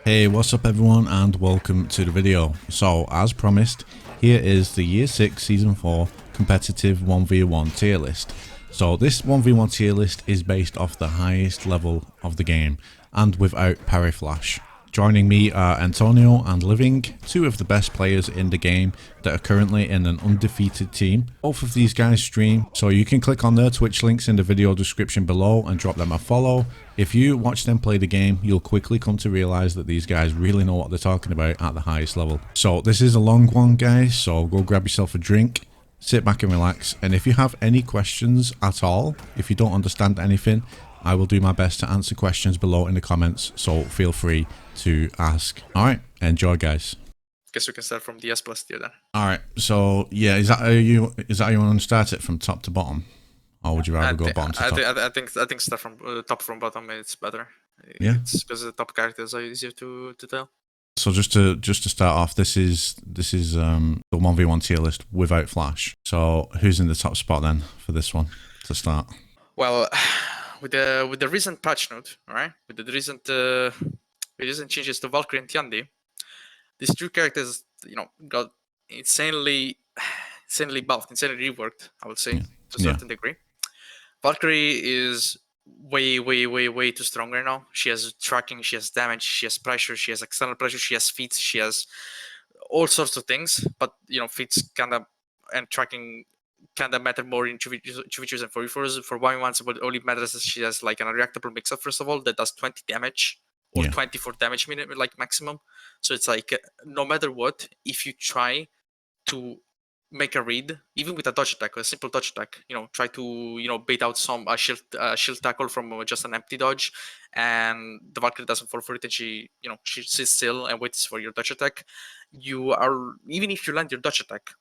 Hey, what's up everyone and welcome to the video. So as promised, here is the Year 6 Season 4 competitive 1v1 tier list. So this 1v1 tier list is based off the highest level of the game and without parry flash. Joining me are Antonio and Living, two of the best players in the game that are currently in an undefeated team. Both of these guys stream, so you can click on their Twitch links in the video description below and drop them a follow. If you watch them play the game, you'll quickly come to realize that these guys really know what they're talking about at the highest level. So this is a long one, guys, so go grab yourself a drink, sit back and relax, and if you have any questions at all, if you don't understand anything, I will do my best to answer questions below in the comments, so feel free to ask. Alright, enjoy guys. Guess we can start from the S+ tier then. Alright, so yeah, is that how you want to start it, from top to bottom? Or would you rather go bottom to top? I think start from top from bottom. It's better. Yeah, it's because the top characters are easier to tell. So just to start off, this is the 1v1 tier list without flash. So who's in the top spot then for this one to start? Well, with the recent patch note, right? With the recent changes to Valkyrie and Tiandi, these two characters, got insanely buffed, insanely reworked. I would say to a certain degree. Valkyrie is way too strong right now. She has tracking, she has damage, she has pressure, she has external pressure, she has feats, she has all sorts of things. But feats and tracking kinda matter more in 2v2s and 4v4s. For 1v1s, what only matters is she has like an unreactable mix-up, first of all, that does 20 damage or 24 damage minute, like maximum. So it's like no matter what, if you try to make a read, even with a dodge attack, a simple dodge attack, try to bait out a shield tackle from just an empty dodge, and the Valkyrie doesn't fall for it, and she sits still and waits for your dodge attack. You are, even if you land your dodge attack,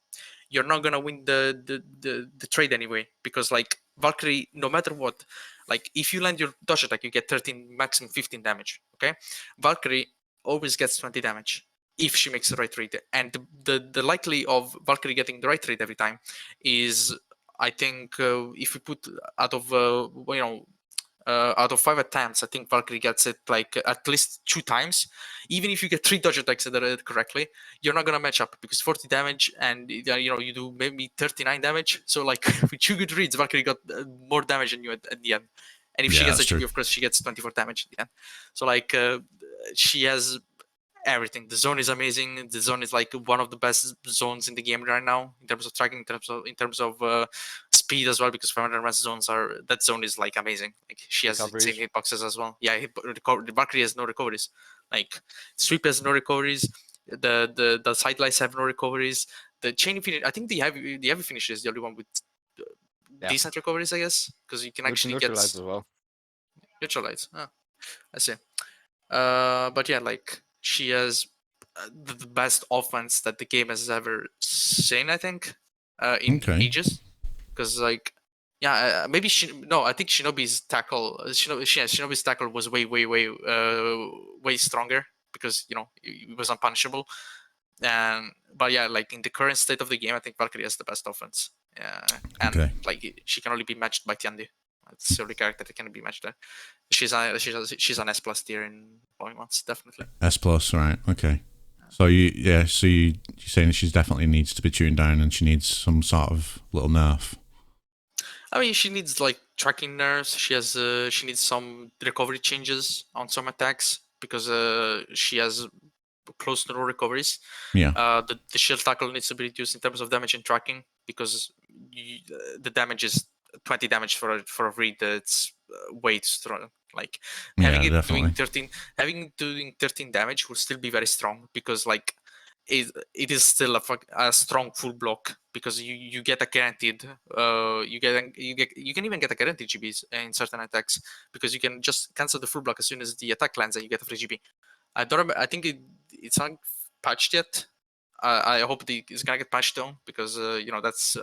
you're not gonna win the trade anyway, because like Valkyrie, no matter what, like if you land your dodge attack, you get 13, maximum 15 damage. Okay, Valkyrie always gets 20 damage if she makes the right read, and the likely of Valkyrie getting the right read every time is, I think, if we put out of out of 5 attempts, I think Valkyrie gets it like at least 2 times. Even if you get 3 dodge attacks that are correctly, you're not gonna match up, because 40 damage and you do maybe 39 damage. So like with 2 good reads, Valkyrie got more damage than you at the end. And if she gets a GB, of course, she gets 24 damage at the end. So like she has everything. The zone is amazing. The zone is like one of the best zones in the game right now in terms of tracking, in terms of speed as well, because 500 mass zones that zone is like amazing. Like she has insane hitboxes as well. Yeah, the Valkyrie has no recoveries. Like Sweep has no recoveries. The sidelights have no recoveries. The chain finish, I think the heavy finish is the only one with decent recoveries, I guess, because you can actually get neutralize as well. Neutralize. Oh, I see. But yeah, like she has the best offense that the game has ever seen, I think, in ages. Because like, yeah, maybe I think Shinobi's tackle, Shinobi's tackle was way stronger, because it was unpunishable. But yeah, like in the current state of the game, I think Valkyrie has the best offense. And like she can only be matched by Tiandi. It's the only character that can be matched there. She's an S+ tier in Volume 1, definitely. S+, right? Okay. So you're saying she definitely needs to be tuned down, and she needs some sort of little nerf. I mean, she needs like tracking nerfs. She needs some recovery changes on some attacks, because she has close to no recoveries. Yeah. The shield tackle needs to be reduced in terms of damage and tracking, because the damage is 20 damage for a read. That's way too strong. Like having it doing 13 damage will still be very strong, because like it is still a strong full block, because you get a guaranteed you can even get a guaranteed GBs in certain attacks, because you can just cancel the full block as soon as the attack lands and you get a free GB. I don't remember. I think it's not patched yet. I hope it's gonna get patched though, because that's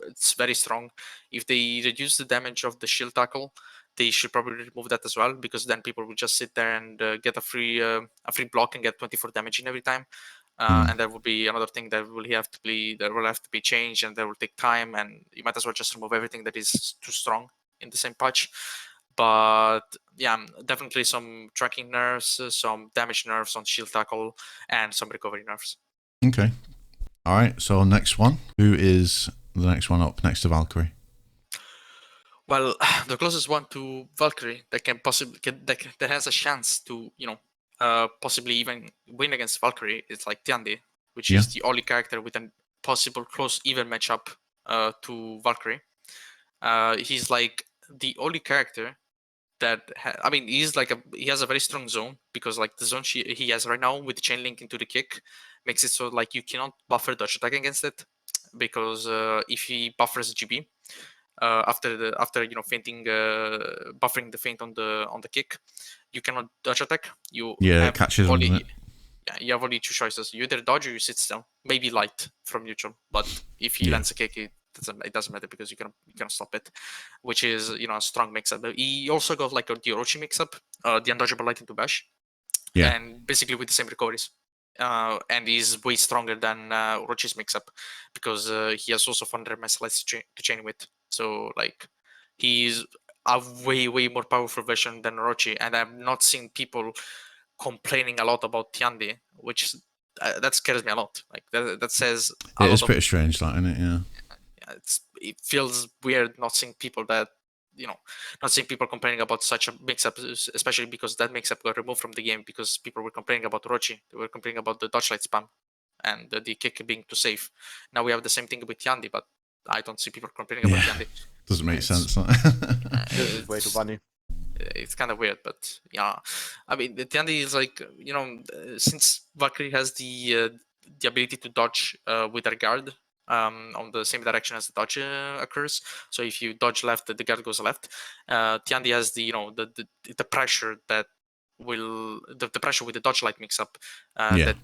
it's very strong. If they reduce the damage of the shield tackle, they should probably remove that as well, because then people will just sit there and get a free block and get 24 damage in every time. And that would be another thing that will have to be changed, and that will take time. And you might as well just remove everything that is too strong in the same patch. but yeah, definitely some tracking nerfs, some damage nerfs on shield tackle, and some recovery nerfs. Okay. All right. So next one. Who is the next one up next to Valkyrie? Well, the closest one to Valkyrie that can possibly that has a chance to possibly even win against Valkyrie is like Tiandi, which Yeah. is the only character with a possible close even matchup to Valkyrie. He's like the only character that I mean he has a very strong zone, because like the zone he has right now with chain link into the kick makes it so like you cannot buffer dodge attack against it, because if he buffers GB after fainting, buffering the feint on the kick, you cannot dodge attack. You Yeah, it have catches him, doesn't only it? Yeah, you have only two choices. You either dodge or you sit still. Maybe light from neutral, but if he Yeah. lands a kick, it doesn't matter, because you can stop it, which is a strong mix-up. But he also got like the Orochi mix-up, the undodgeable light into bash, Yeah. and basically with the same recoveries. And he's way stronger than Orochi's mix-up, because he has also 400 lights to chain with. So like he's a way more powerful version than Orochi, and I've not seen people complaining a lot about Tiandi, which that scares me a lot. Like that says a It is lot of. pretty strange, that, isn't it? Yeah. Yeah, it feels weird not seeing people that not seeing people complaining about such a mix-up, especially because that mix-up got removed from the game because people were complaining about Orochi. They were complaining about the dodge light spam and the kick being too safe. Now we have the same thing with Tiandi, but I don't see people complaining about Yeah. Tiandi. Doesn't make It's, sense. That. This is way too funny. it's kind of weird, but yeah, I mean the Tiandi is like since Valkyrie has the ability to dodge with her guard on the same direction as the dodge occurs. So if you dodge left, the guard goes left. Tiandi has the pressure that will the pressure with the dodge light mix up Yeah. that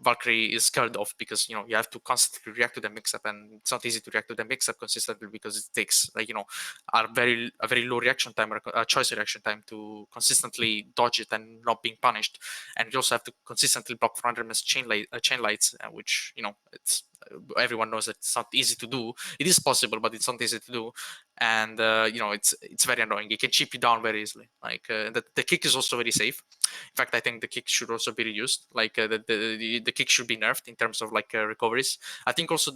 Valkyrie is scared of, because you have to constantly react to the mix up, and it's not easy to react to the mix up consistently, because it takes a very low reaction time, or a choice reaction time, to consistently dodge it and not being punished. And you also have to consistently block 400 ms chain lights, which it's everyone knows that it's not easy to do. It is possible, but it's not easy to do. And it's very annoying. It can chip you down very easily. Like the kick is also very safe. In fact, I think the kick should also be reduced. Like the kick should be nerfed in terms of like recoveries. I think also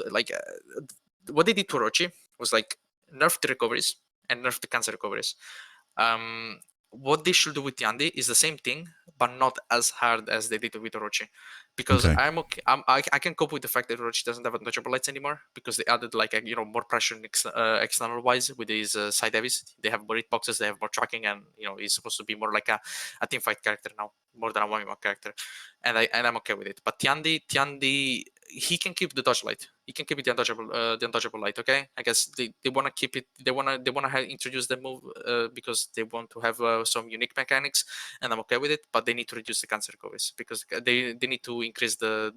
what they did to Orochi was like nerf the recoveries and nerf the cancer recoveries. What they should do with Yandi is the same thing, but not as hard as they did with Orochi, because Okay. I'm okay. I can cope with the fact that Orochi doesn't have untouchable lights anymore, because they added like more pressure external wise with these side heavies. They have more hitboxes, they have more tracking, and he's supposed to be more like a team fight character now, more than a 1v1 character, and I'm okay with it. But Tiandi, he can keep the dodge light. He can keep it the untouchable light. Okay, I guess they want to keep it. They want to introduce the move because they want to have some unique mechanics, and I'm okay with it. But they need to reduce the cancel recoveries, because they need to increase the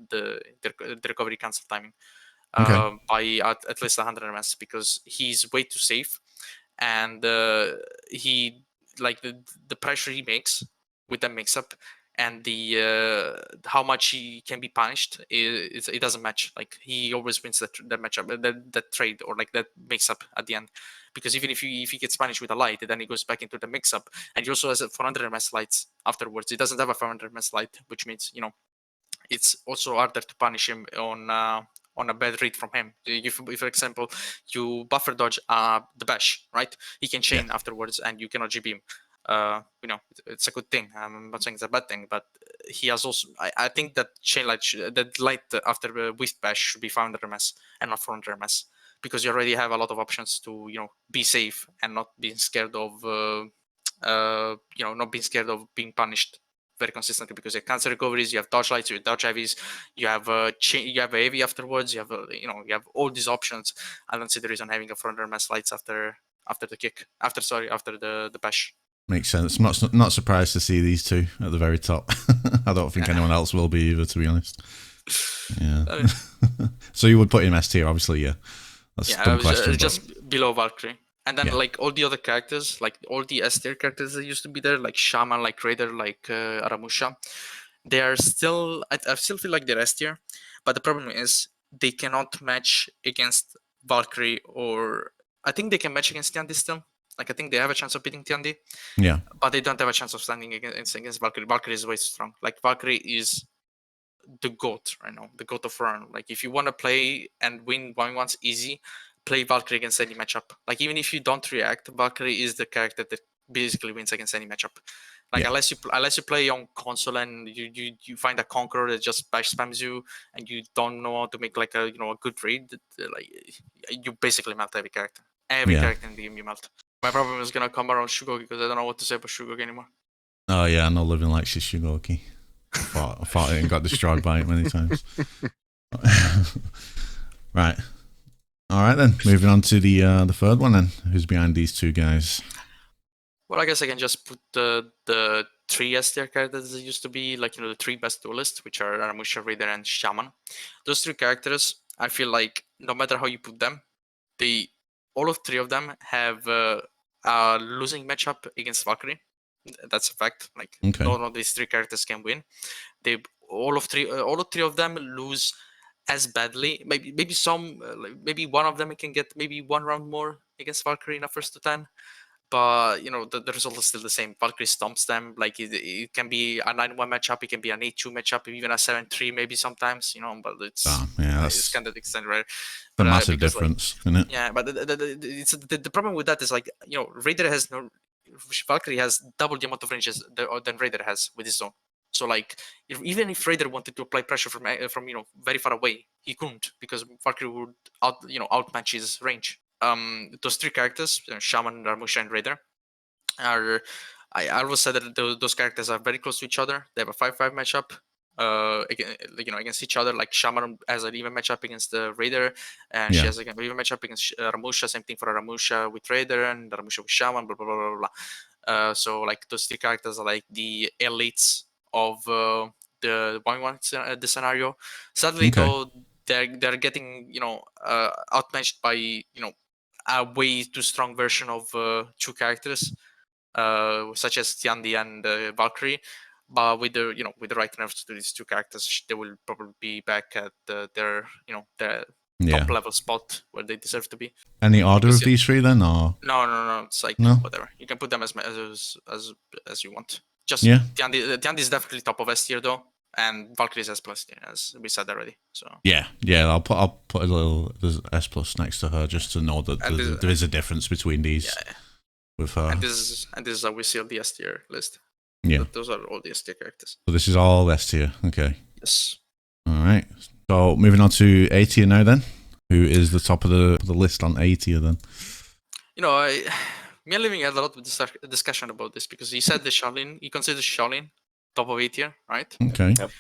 recovery cancel timing Okay. by at least 100 ms, because he's way too safe, and he like the pressure he makes with the mix up, and the how much he can be punished, it doesn't match. Like he always wins that matchup, that trade, or like that mix up at the end, because even if he gets punished with a light, then he goes back into the mix up, and he also has a 400 ms lights afterwards. He doesn't have a 400 ms light, which means it's also harder to punish him on a bad read from him. If for example, you buffer dodge the bash, right? He can Yeah. chain afterwards, and you cannot GB him. It's a good thing. I'm not saying it's a bad thing, but he has also. I think that chain light, that light after with bash should be 500 ms and not 400 ms, because you already have a lot of options to be safe and not being scared of not being scared of being punished very consistently, because you have cancer recoveries, you have dodge lights, you have dodge heavies, you have you have a heavy afterwards, you have you have all these options. I don't see the reason having a 400 ms lights after the kick, after the bash. Makes sense. I'm not surprised to see these two at the very top. I don't think anyone else will be either, to be honest. Yeah. So you would put him S tier, obviously. Yeah. That's a dumb question. Just below Valkyrie. And then Yeah. like all the other characters, like all the S tier characters that used to be there, like Shaman, like Raider, like Aramusha, they are still. I still feel like they're S tier, but the problem is they cannot match against Valkyrie, or I think they can match against Tiandi still, Like I think they have a chance of beating Tiandi, Yeah. but they don't have a chance of standing against Valkyrie. Valkyrie is way too strong. Like Valkyrie is the GOAT right now, the GOAT of Run. Like if you want to play and win 1v1s easy, play Valkyrie against any matchup. Like even if you don't react, Valkyrie is the character that basically wins against any matchup. Like Yeah. unless you play on console and you find a conqueror that just bash spams you and you don't know how to make like a a good read, like you basically melt every character. Every Yeah. character in the game you melt. My problem is gonna come around Shugoki because I don't know what to say about Shugoki anymore. Oh yeah, I know living like Shishigoki. I fought it and got destroyed by it many times. Right. All right then. Moving on to the third one then. Who's behind these two guys? Well, I guess I can just put the three S tier characters that used to be like the three best duelists, which are Aramusha, Raider, and Shaman. Those three characters, I feel like no matter how you put them, they all of three of them have a losing matchup against Valkyrie. That's a fact. Like Okay. none of these three characters can win. They all of three of them lose as badly. Maybe some maybe one of them can get maybe one round more against Valkyrie in a first to 10. But the result is still the same. Valkyrie stomps them. Like it can be a 9-1 matchup, it can be an 8-2 matchup, even a 7-3 maybe sometimes. But Yeah, it's kind of extent rare. the But massive because difference, isn't it? yeah, but the problem with that is like Raider has no Valkyrie has double the amount of ranges than Raider has with his zone. So like even if Raider wanted to apply pressure from very far away, he couldn't because Valkyrie would outmatch his range. Those three characters, Shaman, Ramusha, and Raider, are I always said that those characters are very close to each other. They have a 5-5 matchup. Against each other. Like Shaman has an even matchup against the Raider, and she Yeah. has an even matchup against Ramusha. Same thing for Ramusha with Raider and Ramusha with Shaman. Blah blah blah blah blah. So like those three characters are like the elites of the 1v1 the scenario. Sadly, Okay. though, they're getting outmatched by a way too strong version of two characters, such as Tiandi and Valkyrie. But with the right nerfs to these two characters, they will probably be back at their Yeah. top level spot where they deserve to be. Any order Because of these three then, or no, it's like no? whatever. You can put them as you want. Just Yeah. Tiandi is definitely top of S tier though, and Valkyrie is S plus tier, as we said already. So Yeah. I'll put a little there's S plus next to her just to know that there is a difference between these with her. And this is how we see the S tier list. Yeah. Those are all the S tier characters. So this is all S tier. Okay. Yes. All right. So moving on to A tier now then. Who is the top of the list on A tier then? Me and Living had a lot of discussion about this because he said he considers Shaolin top of A tier, right? Okay. Yep.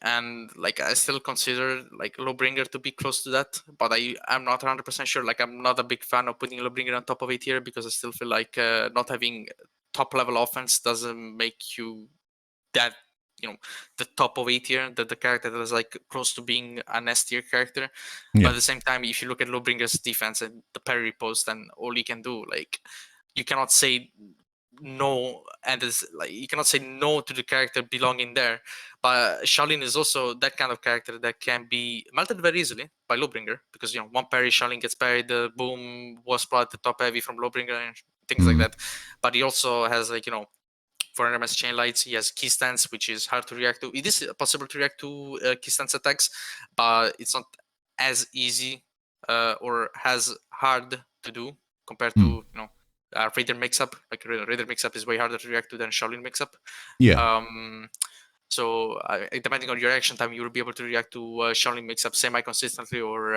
And like I still consider like Lowbringer to be close to that, but I'm not 100% sure. Like I'm not a big fan of putting Lowbringer on top of A tier because I still feel like not having top level offense doesn't make you that the top of A tier, the character that is like close to being an S tier character. Yeah. But at the same time, if you look at Lowbringer's defense and the parry post and all he can do, like you cannot say no, and it's like you cannot say no to the character belonging there. But Shaolin is also that kind of character that can be melted very easily by Lowbringer because one parry, Shaolin gets parried, boom, was spot the top heavy from Lowbringer and things like that. But he also has like for NMS chain lights, he has key stance, which is hard to react to. It is possible to react to key stance attacks, but it's not as easy or as hard to do compared to Raider mix-up. Like Raider mix-up is way harder to react to than Shaolin mix-up. Yeah. So depending on your action time, you will be able to react to Shaolin mix-up semi-consistently, or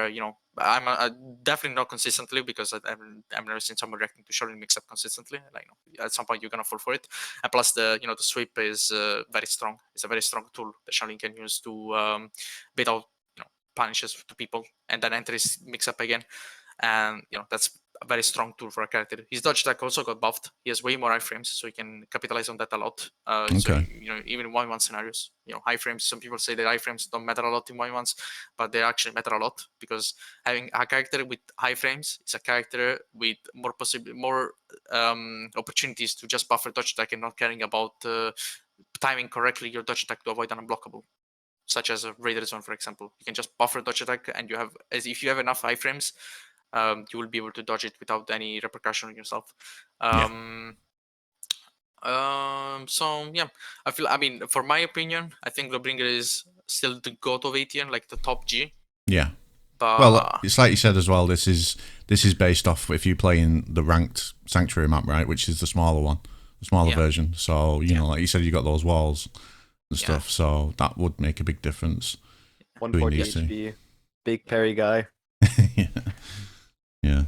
I'm definitely not consistently because I've never seen someone reacting to Shaolin mix-up consistently. Like at some point you're gonna fall for it. And plus the sweep is very strong. It's a very strong tool that Shaolin can use to bait out punishes to people and then enter his mix-up again. And that's a very strong tool for a character. His dodge attack also got buffed. He has way more iframes, so he can capitalize on that a lot. So even in 1v1 scenarios, high frames. Some people say that iframes don't matter a lot in 1v1s, but they actually matter a lot because having a character with high frames is a character with more opportunities to just buffer dodge attack and not caring about timing correctly your dodge attack to avoid an unblockable, such as a Raider Zone, for example. You can just buffer dodge attack, and if you have enough iframes, you will be able to dodge it without any repercussion on yourself. So yeah, I mean, for my opinion, I think Globringer is still the goat of A tier, like the top G. Yeah. Well, But it's like you said as well. This is based off if you play in the ranked Sanctuary map, right? Which is the smaller one, the smaller version. So you know, like you said, you got those walls and stuff. So that would make a big difference. 140 these two. HP, big parry guy. Yeah. Yeah.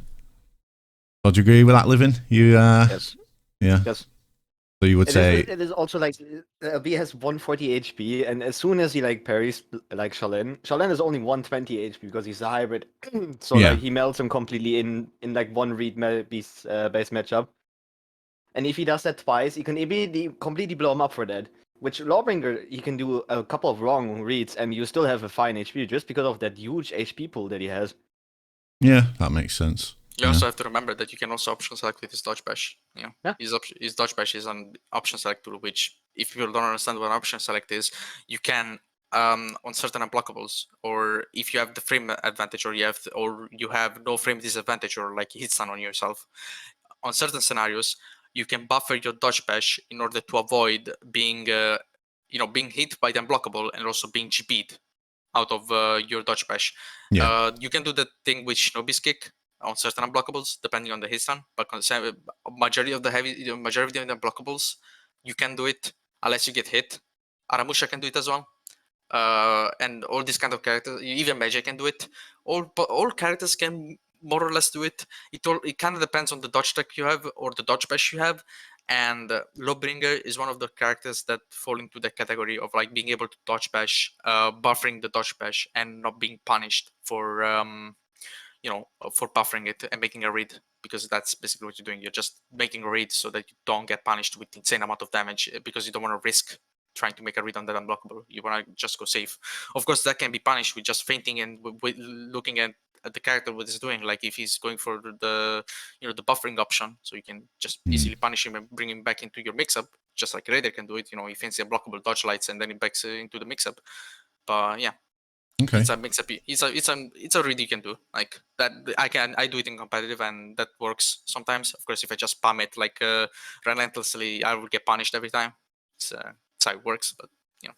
So do you agree with that, Living? You Yes. yeah. Yes. So you would say It is also like B has 140 HP, and as soon as he like parries like Shalin is only 120 HP because he's a hybrid. So Yeah. like he melts him completely in like one read base matchup. And if he does that twice, he can immediately completely blow him up for that. Which Lawbringer, he can do a couple of wrong reads and you still have a fine HP just because of that huge HP pool that he has. yeah, that makes sense. you also have to remember that you can also option select with his dodge bash. Yeah. His dodge bash is an option select tool, which if people don't understand what an option select is, you can on certain unblockables, or if you have the frame advantage, or you have no frame disadvantage, or like hit stun on yourself, on certain scenarios, you can buffer your dodge bash in order to avoid being being hit by the unblockable and also being GP'd out of your dodge bash. Yeah. You can do the thing with Shinobi's kick on certain unblockables depending on the hit stun, but majority of the unblockables you can do it unless you get hit. Aramusha can do it as well. And all these kind of characters, even Magic can do it. All characters can more or less do it. It kind of depends on the dodge tech you have or the dodge bash you have. And Lawbringer is one of the characters that fall into the category of like being able to dodge bash, buffering the dodge bash, and not being punished for for buffering it and making a read, because that's basically what you're doing. You're just making a read so that you don't get punished with insane amount of damage, because you don't want to risk trying to make a read on that unblockable. You want to just go safe. Of course, that can be punished with just fainting and with looking at the character what he's doing. Like if he's going for the the buffering option, so you can just easily punish him and bring him back into your mix-up, just like Raider can do it. He faints the unblockable dodge lights and then he backs into the mix-up. But yeah, Okay. it's a mix-up. It's a read you can do like that. I do it in competitive and that works sometimes. Of course, if I just spam it like relentlessly, I will get punished every time. It's how it works. But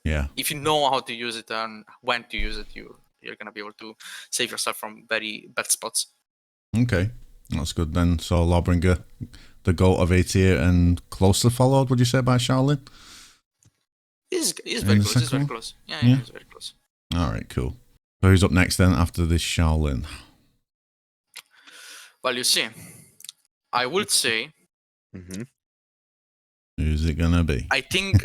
Yeah. if you know how to use it and when to use it, you're gonna be able to save yourself from very bad spots. Okay. That's good then. So Lawbringer, the GOAT of A tier and closely followed, would you say, by Shaolin? He's very close. He's very close. Yeah, he's very close. All right, cool. So who's up next then after this Shaolin? Well, you see, I would say, Who's it gonna be? I think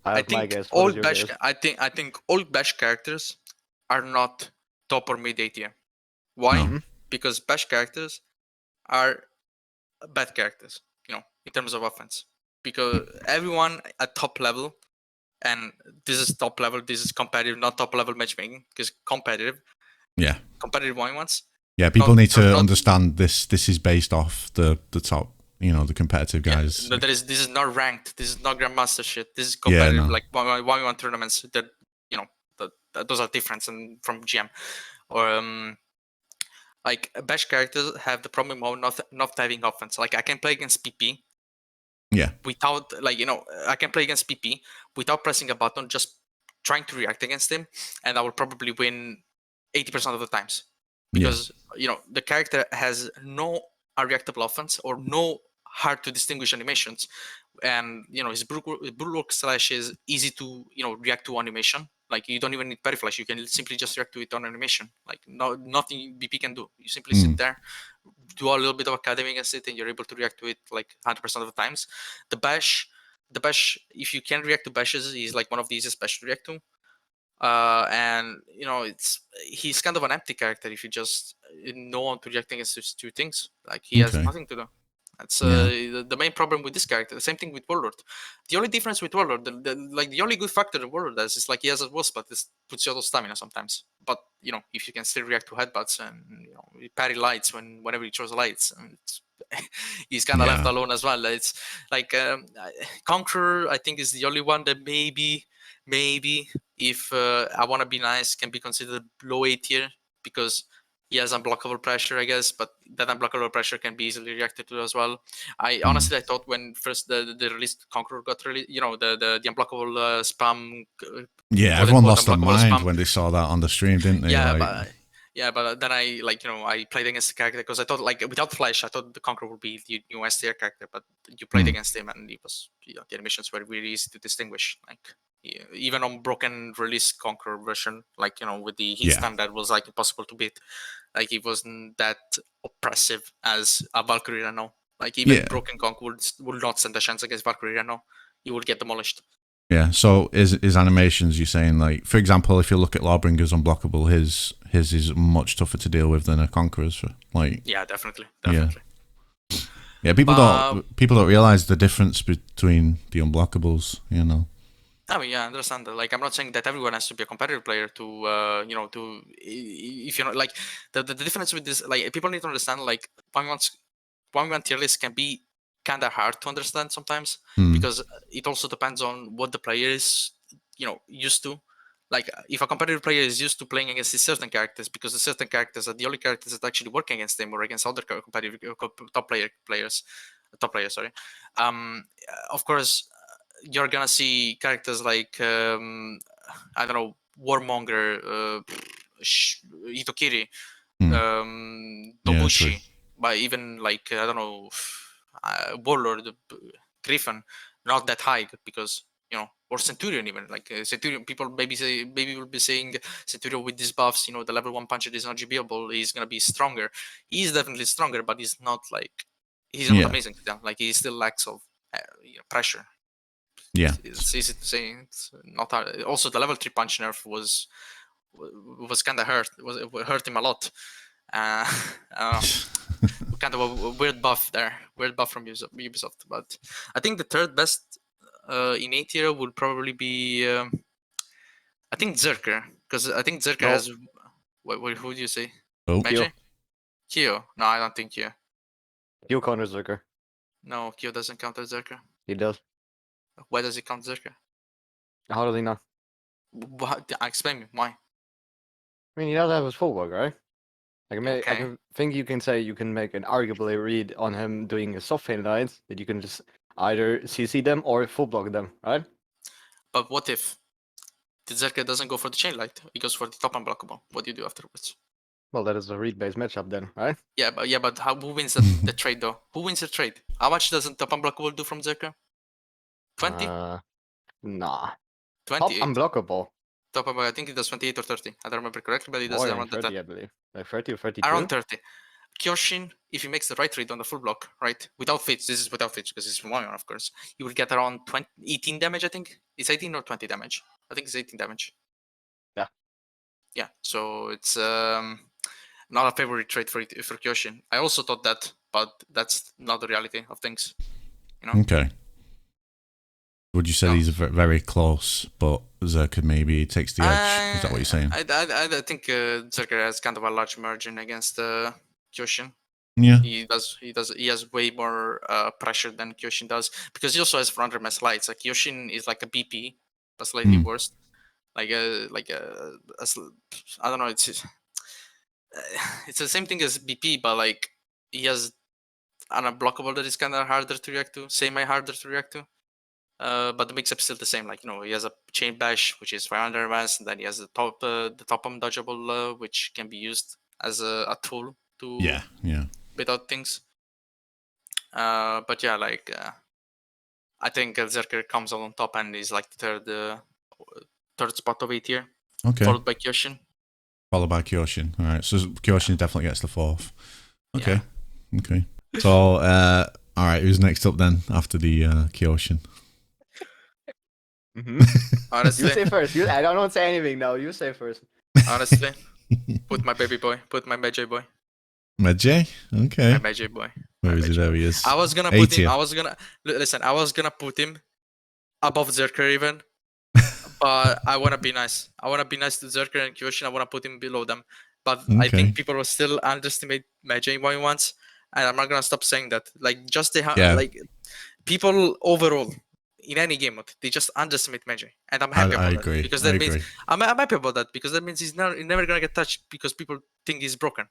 I think all bash. I think all bash characters are not top or mid A tier. Why? No. Because bash characters are bad characters, in terms of offense. Because everyone at top level, and this is top level, this is competitive, not top level matchmaking, because competitive ones. Yeah, people need to understand this. This is based off the top, the competitive guys. No, this is not ranked. This is not grandmaster shit. This is competitive, like 1v1 tournaments. That those are different from GM. Or like bash characters have the problem of not having offense. Like I can play against PP. Yeah. Without I can play against PP without pressing a button, just trying to react against him, and I will probably win 80% of the times. Because the character has no unreactable offense or no hard to distinguish animations, and his bulwark slash is easy to react to animation. Like you don't even need parry flash, you can simply just react to it on animation. Like nothing BP can do. You simply sit there, do a little bit of academy against it, and you're able to react to it like 100% of the times. The bash, if you can react to bashes, is like one of the easiest bash to react to. And he's kind of an empty character if you just know how to react against those two things. Like he has nothing to do. That's the main problem with this character. The same thing with Warlord. The only difference with Warlord, the only good factor that Warlord has is like he has a wolf, but this puts you out of stamina sometimes. But if you can still react to headbutts and parry lights whenever he throws lights, and he's kind of left alone as well. It's like Conqueror, I think, is the only one that maybe if I want to be nice, can be considered low A tier, because he has unblockable pressure, I guess, but that unblockable pressure can be easily reacted to as well. Honestly, I thought when first the released Conqueror got released, the unblockable spam. Yeah, Quote everyone unquote lost their unblockable mind spam. when they saw that on the stream, didn't they? Yeah, Like, but then I played against the character because I thought like without flash, I thought the Conqueror would be the new S tier character, but you played against him and it was the animations were really easy to distinguish. Like even on broken release Conqueror version, like with the heat Yeah. stun that was like impossible to beat. Like it wasn't that oppressive as a Valkyrie Renault. Like even Yeah. broken Conk would not stand a chance against Valkyrie Renault. You would get demolished. Yeah. So is animations, you're saying, like, for example, if you look at Lawbringer's unblockable, his is much tougher to deal with than a Conqueror's. Like, Yeah, definitely. yeah, people don't realize the difference between the unblockables. I mean, yeah, I understand that. Like, I'm not saying that everyone has to be a competitive player to, if you know, like, the difference with this, like, people need to understand, like, 1v1 tier list can be kind of hard to understand sometimes because it also depends on what the player is, used to. Like, if a competitive player is used to playing against these certain characters, because the certain characters are the only characters that actually work against them or against other competitive top players, sorry. Of course, you're gonna see characters like I don't know, Warmonger, Itokiri, Dobushi, but even like I don't know, Warlord, Griffin, not that high because or Centurion even like Centurion. People maybe will be saying Centurion with these buffs, the level 1 puncher is not GBable, he's gonna be stronger. He's definitely stronger, but he's not like he's not amazing. Like he still lacks of pressure. Yeah. It's easy to say. It's not hard. Also, the level 3 punch nerf was kind of hurt. It hurt him a lot. Kind of a weird buff there. Weird buff from Ubisoft. But I think the third best in A tier would probably be I think Zerker, because I think Zerker has. Who do you say? Magi? Kyo? No, I don't think Kyo. Kyo counters Zerker. No, Kyo doesn't count as Zerker. He does. Why does he count Zerker? How does he not? Explain me why. I mean, he does have his full work, right? I Okay. can think you can say you can make an arguably read on him doing his soft chain lines that you can just either CC them or full block them, right? But what if the Zerker doesn't go for the chain light? He goes for the top unblockable. What do you do afterwards? Well, that is a read-based matchup then, right? Yeah, but who wins the trade though? Who wins the trade? How much does the top unblockable do from Zerker? 20? Nah. 28. Top unblockable. Top I think it does 28 or 30. I don't remember correctly, but it does More than around 30, that. I believe. Like 30 or 32? Around 30. Kyoshin, if he makes the right read on the full block, right, without fits, this is without fits because it's from Lion, of course, you will get around 18 damage, I think. It's 18 or 20 damage. I think it's 18 damage. Yeah. Yeah, so it's not a favorite trade for Kyoshin. I also thought that, but that's not the reality of things. Okay. Would you say these are very close, but Zerker maybe takes the edge? Is that what you're saying? I think Zerker has kind of a large margin against Kyoshin. Yeah. He has way more pressure than Kyoshin does because he also has front mass lights. Like Kyoshin is like a BP, but slightly worse. I don't know. It's the same thing as BP, but like he has an unblockable that is kind of harder to react to, harder to react to. But the mix-up is still the same. Like he has a chain bash, which is 500 mass, and then he has the top dodgeable, which can be used as a tool to bait out things. But yeah, like I think Zerker comes on top and is like the third spot of A tier, followed by Kyoshin. Followed by Kyoshin. All right, so Kyoshin definitely gets the fourth. Okay, okay. So, all right, who's next up then after the Kyoshin? Honestly, you say first. I don't say anything now. You say first. Honestly, put my baby boy, put my Magi boy. Magi? Okay. My Magi boy. Where is he? There he is. I was gonna put him. I was gonna put him above Zerker even, but I wanna be nice. I wanna be nice to Zerker and Kyoshin. I wanna put him below them. But I think people will still underestimate Magi once, and I'm not gonna stop saying that. Like just like people overall in any game mode. They just underestimate Magi, and I'm happy I about that agree. because I that means agree. I'm happy about that because that means he's never gonna get touched because people think he's broken.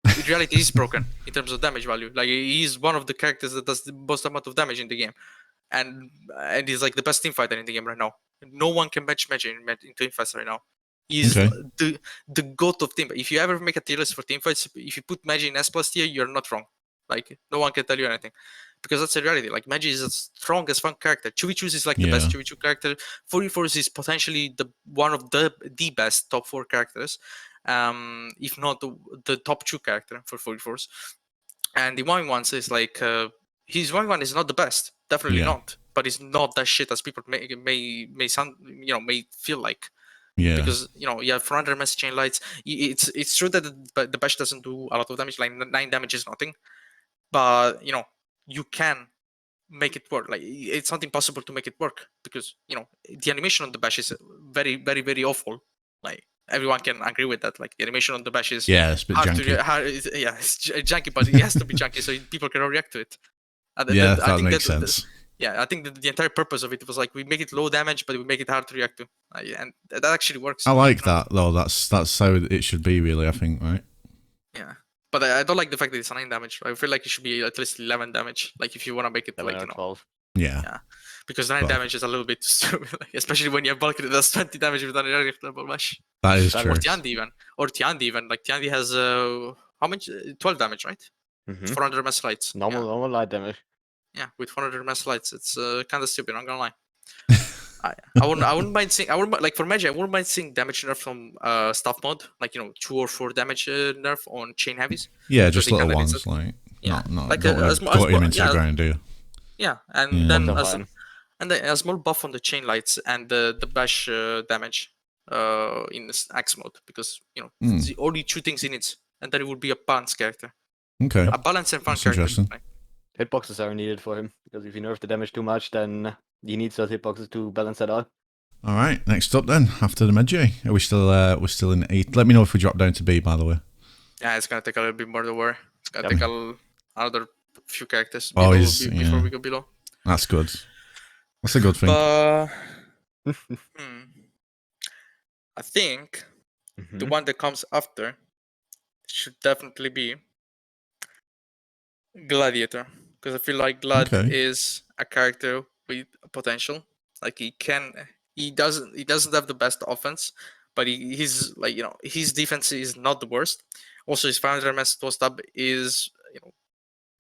In reality, he's broken in terms of damage value. Like he's one of the characters that does the most amount of damage in the game, and he's like the best team fighter in the game right now. No one can match Magi in team fights right now. He's Okay. the goat of team. If you ever make a tier list for team fights, if you put Magi in S plus tier, you're not wrong. Like no one can tell you anything, because that's the reality. Like Magi is a strong as fun character. Chuvichus is like the best Yeah. Chuvichu character. 44 is potentially the one of the best top 4 characters, if not the top 2 character for 44s. And the 1v1s is like his 1v1 is not the best, definitely Yeah. not, but it's not that shit as people may sound, may feel like. Yeah. Because you have 400 message chain lights. It's true that the bash doesn't do a lot of damage. Like 9 damage is nothing, but you can make it work. Like it's not impossible to make it work because the animation on the bash is very very very awful. Like everyone can agree with that. Like the animation on the bash is Yeah, it's a bit janky. it's janky, but it has to be janky so people can react to it. Yeah, I that think makes sense. I think that the entire purpose of it was like we make it low damage, but we make it hard to react to, and that actually works. I like that though. That's how it should be, really. I think, right? Yeah, but I don't like the fact that it's 9 damage. I feel like it should be at least 11 damage. Like if you want to make it 11 like or 12. Yeah. Yeah, because 9 Well. damage is a little bit stupid, especially when you have Valkyrie that does 20 damage with an early level bash. That is That true. Or works. Tiandi even. Like Tiandi has how much? 12 damage, right? Mhm. 400 mass lights. Normal light damage. Yeah, with 400 mass lights, it's kind of stupid. I'm not gonna lie. I wouldn't mind seeing. Like for Magi, I wouldn't mind seeing damage nerf from staff mode, like 2 or 4 damage nerf on chain heavies. Yeah, Because just he little kinda needs ones, it. like Yeah, not like don't want to gut him into the ground, do you? Yeah, and Yeah. then That's fine. a small buff on the chain lights and the bash damage in this axe mode, because it's the only 2 things he needs, and then it would be a balanced character, Okay. a balanced and fun That's character. interesting. Like, Hitboxes are needed for him because if you nerf the damage too much, then he needs those hitboxes to balance that out. All right. Next up, then, after the Magi, are we still we're still in 8? Let me know if we drop down to B, by the way. yeah, it's gonna take a little bit more to wear. It's gonna Yep. take another few characters Oh, before we go below. That's good. That's a good thing. But I think the Mhm. one that comes after should definitely be Gladiator, because I feel like Glad Okay. is a character with potential. Like he doesn't have the best offense, but he's like his defense is not the worst. Also, his 500 MS toast up is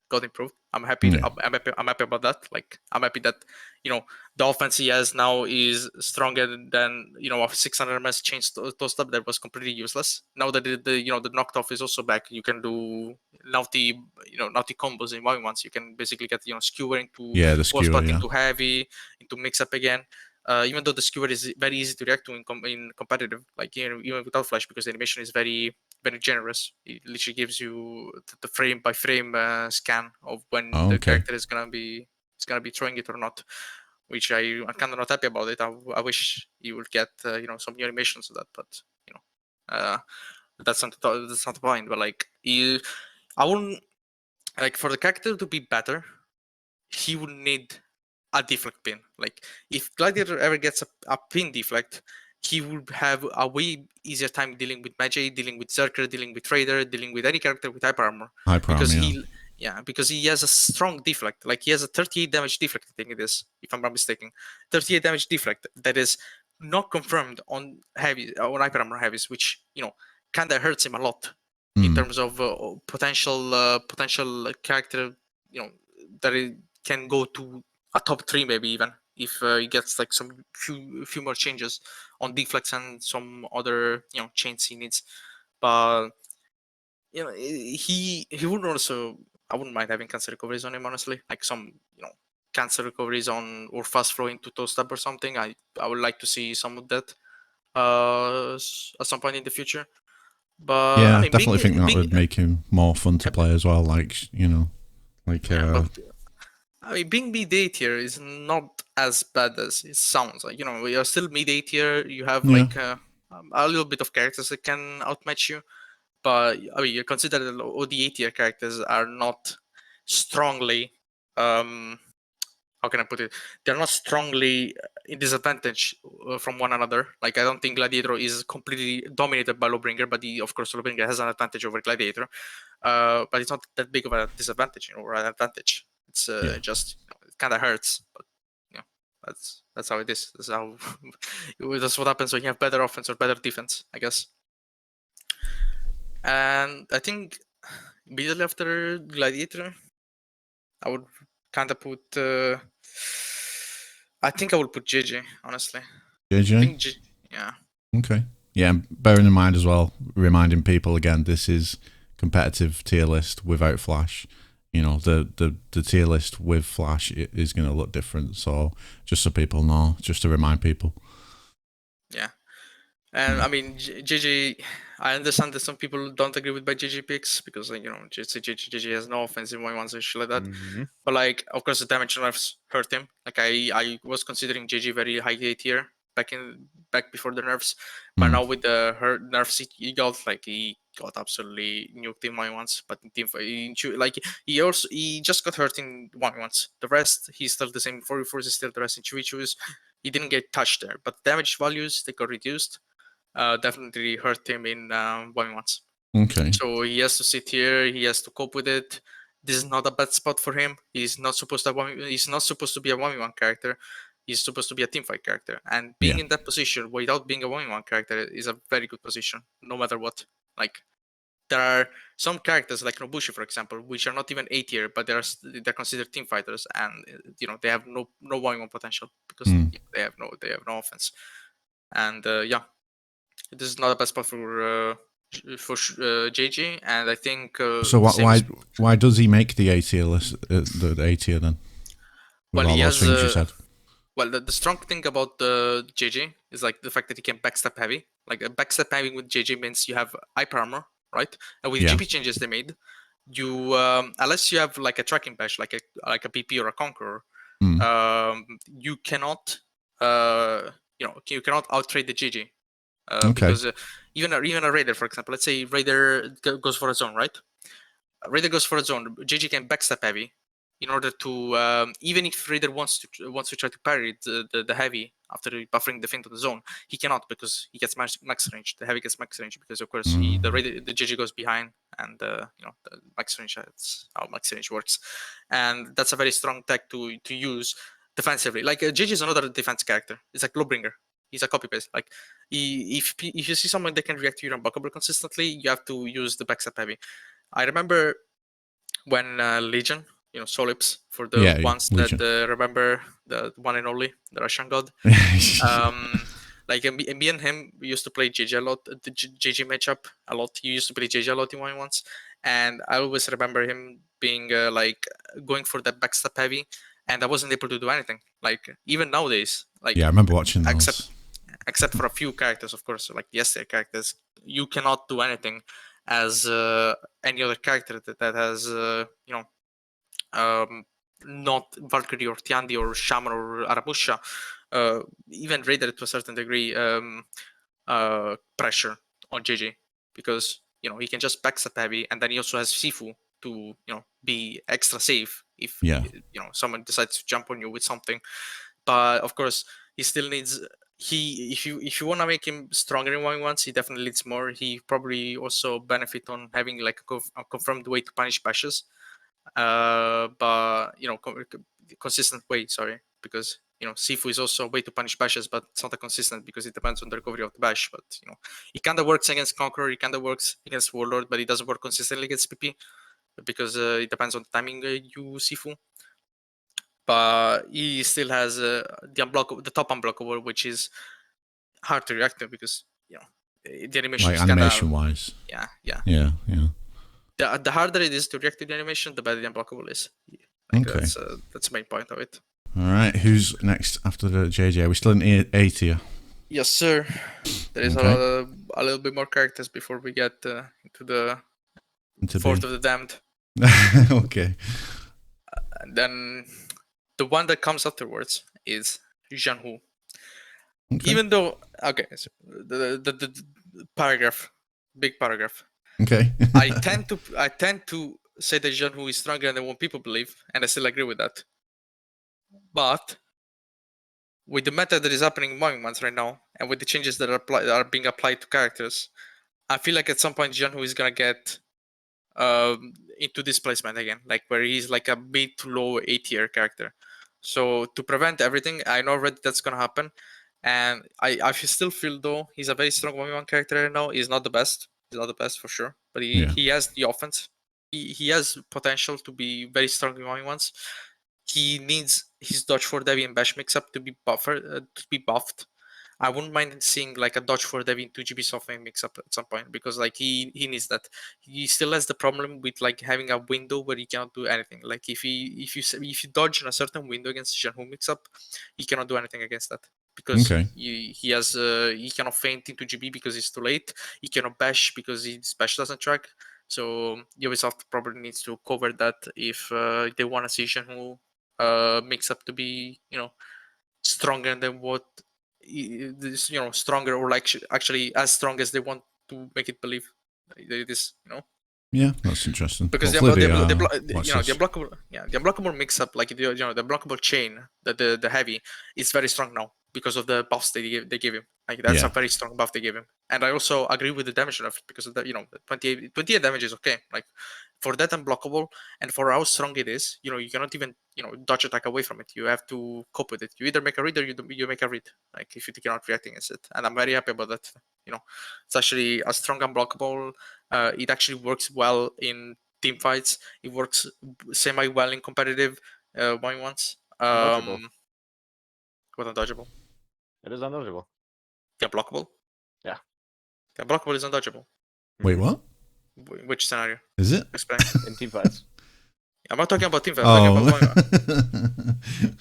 got improved. I'm happy. Yeah. I'm happy about that. Like I'm happy that the offense he has now is stronger than a 600 MS change toast up that was completely useless. Now that the knocked off is also back, you can do naughty combos in 1v1s. You can basically get skewer into Yeah, the wall skewer, spot yeah. into heavy into mix up again. Even though the skewer is very easy to react to in competitive, like even without flash, because the animation is very very generous. It literally gives you the frame by frame scan of when Oh, the okay. character is gonna be throwing it or not, which I'm kind of not happy about it. I wish you would get some new animations of that, but that's not the point. But like I wouldn't like for the character to be better. He would need a deflect pin. Like if Gladiator ever gets a pin deflect, he would have a way easier time dealing with Magi, dealing with Zerker, dealing with Raider, dealing with any character with hyper armor. Because because he has a strong deflect. Like he has a 38 damage deflect, I think it is, if I'm not mistaken. 38 damage deflect that is not confirmed on hyper armor heavies, which kinda hurts him a lot in terms of potential character, that it can go to a top 3 maybe, even if he gets like some few more changes on deflex and some other chains he needs. But he would also, I wouldn't mind having cancer recoveries on him, honestly, like some cancer recoveries on or fast flow into toast up or something. I would like to see some of that at some point in the future. But yeah, I mean, definitely think that would make him more fun to play as well. Like but I mean, being mid A tier is not as bad as it sounds. Like we are still mid A tier. You have like a little bit of characters that can outmatch you, but I mean, you consider that all the A tier characters are not strongly how can I put it? They're not strongly in disadvantage from one another. Like, I don't think Gladiator is completely dominated by Lawbringer, but of course Lawbringer has an advantage over Gladiator. But it's not that big of a disadvantage, or an advantage. It's just, it kind of hurts, but that's how it is. That's how that's what happens when you have better offense or better defense, I guess. And I think immediately after Gladiator, I would kind of put. I think I would put JJ, honestly. JJ? I think yeah. Okay. Yeah, and bearing in mind as well, reminding people again, this is competitive tier list without Flash. You know, the tier list with Flash is going to look different. So just so people know, just to remind people. Yeah. And I mean, JJ, I understand that some people don't agree with my JJ picks because, like, JJ has no offensive ones and shit like that. Mm-hmm. But, like, of course, the damage nerfs hurt him. Like, I was considering JJ very high A tier back before the nerfs, but now with the nerfs he got, like, he got absolutely nuked in once. But in team fight, like, he just got hurt in once. The rest he's still the same. 4v4 is still the rest in 2v2s. He didn't get touched there, but damage values, they got reduced. Definitely hurt him in 1v1s. Okay. So he has to sit here. He has to cope with it. This is not a bad spot for him. He's not supposed to be a 1v1 character. He's supposed to be a teamfight character. And being in that position without being a 1v1 character is a very good position, no matter what. Like, there are some characters like Nobushi, for example, which are not even A tier, but they're considered team fighters, and they have no 1v1 potential because they have no offense. And this is not a bad spot for JJ, and I think. So why does he make the A tier list? The A tier then? With Well, all he those has. things you said. Well, the strong thing about the JJ is, like, the fact that he can backstep heavy. Like, backstep heavy with JJ means you have hyper armor, right? And with GP changes they made, you unless you have like a tracking patch, like a PP or a Conqueror, you cannot you cannot outtrade the JJ. Because even a Raider, for example, let's say Raider goes for a zone, right? Raider goes for a zone. JJ can backstep heavy in order to even if Raider wants to try to parry the heavy after buffering the feint on the zone, he cannot because he gets max range. The heavy gets max range because, of course, the JJ goes behind, and the max range. That's how max range works, and that's a very strong tech to use defensively. Like, JJ is another defense character. It's like Glowbringer. He's a copy paste. Like, if you see someone that can react to your unblockable consistently, you have to use the backstep heavy. I remember when Legion, Solips, for the ones that remember the one and only, the Russian god. Like, me and him, we used to play JJ a lot, the JJ matchup a lot. He used to play JJ a lot in one once, and I always remember him being like going for that backstep heavy, and I wasn't able to do anything. Like, even nowadays, like, I remember watching those. Except for a few characters, of course, like the S-tier characters, you cannot do anything as any other character that has not Valkyrie or Tiandi or Shaman or Aramusha, even Raider to a certain degree, pressure on JJ, because he can just backstep heavy, and then he also has Sifu to be extra safe if someone decides to jump on you with something. But of course, he still needs. If you want to make him stronger in 1v1s, he definitely needs more. He probably also benefit on having like a confirmed way to punish bashes, but consistent way. Sorry, because Sifu is also a way to punish bashes, but it's not a consistent because it depends on the recovery of the bash. But it kind of works against Conqueror, it kind of works against Warlord, but it doesn't work consistently against PP because it depends on the timing you Sifu. But he still has the top unblockable, which is hard to react to because the animation is animation wise. Yeah. The harder it is to react to the animation, the better the unblockable is. Like, okay. That's the main point of it. All right, who's next after the JJ? Are we still in A tier? Yes, sir. There is a little bit more characters before we get into the Fourth of the Damned. Okay. And then the one that comes afterwards is Zhanhu. Okay. Even though, so the paragraph, big paragraph. Okay. I tend to say that Zhanhu is stronger than what people believe, and I still agree with that. But with the meta that is happening in Months right now, and with the changes that are being applied to characters, I feel like at some point Jianhu is gonna get into displacement again, like where he's like a mid to low A tier character. So to prevent everything, I know already that's gonna happen, and I still feel though he's a very strong 1v1 character right now. He's not the best. He's not the best for sure, but he has the offense. He has potential to be very strong in 1v1s. He needs his dodge for Devi and bash mix up to be buffed. I wouldn't mind seeing like a dodge for Devi 2GB software mix up at some point, because like he needs that. He still has the problem with like having a window where he cannot do anything. Like if you dodge in a certain window against Jianhu mix up, he cannot do anything against that, because he cannot feint into GB because it's too late. He cannot bash because his bash doesn't track. So Ubisoft probably needs to cover that if they want to see Jianhu mix up to be stronger than what stronger, or like actually as strong as they want to make it believe it is. Yeah, that's interesting. Because the unblockable mix up, like the unblockable chain, the heavy, is very strong now because of the buffs they give him. Like that's a very strong buff they give him. And I also agree with the damage nerf, because of the 28 damage is okay. Like for that unblockable and for how strong it is, you cannot even dodge attack away from it. You have to cope with it. You either make a read or you make a read. Like if you cannot react against it, and I'm very happy about that. It's actually a strong unblockable. It actually works well in team fights. It works semi well in competitive one-on-ones. Undodgeable. What undodgeable? It is undodgeable. The unblockable? Yeah. The unblockable is undodgeable. Wait, what? Which scenario? Is it? Explain. In team fights. I'm not talking about team fights. I'm talking about Oh.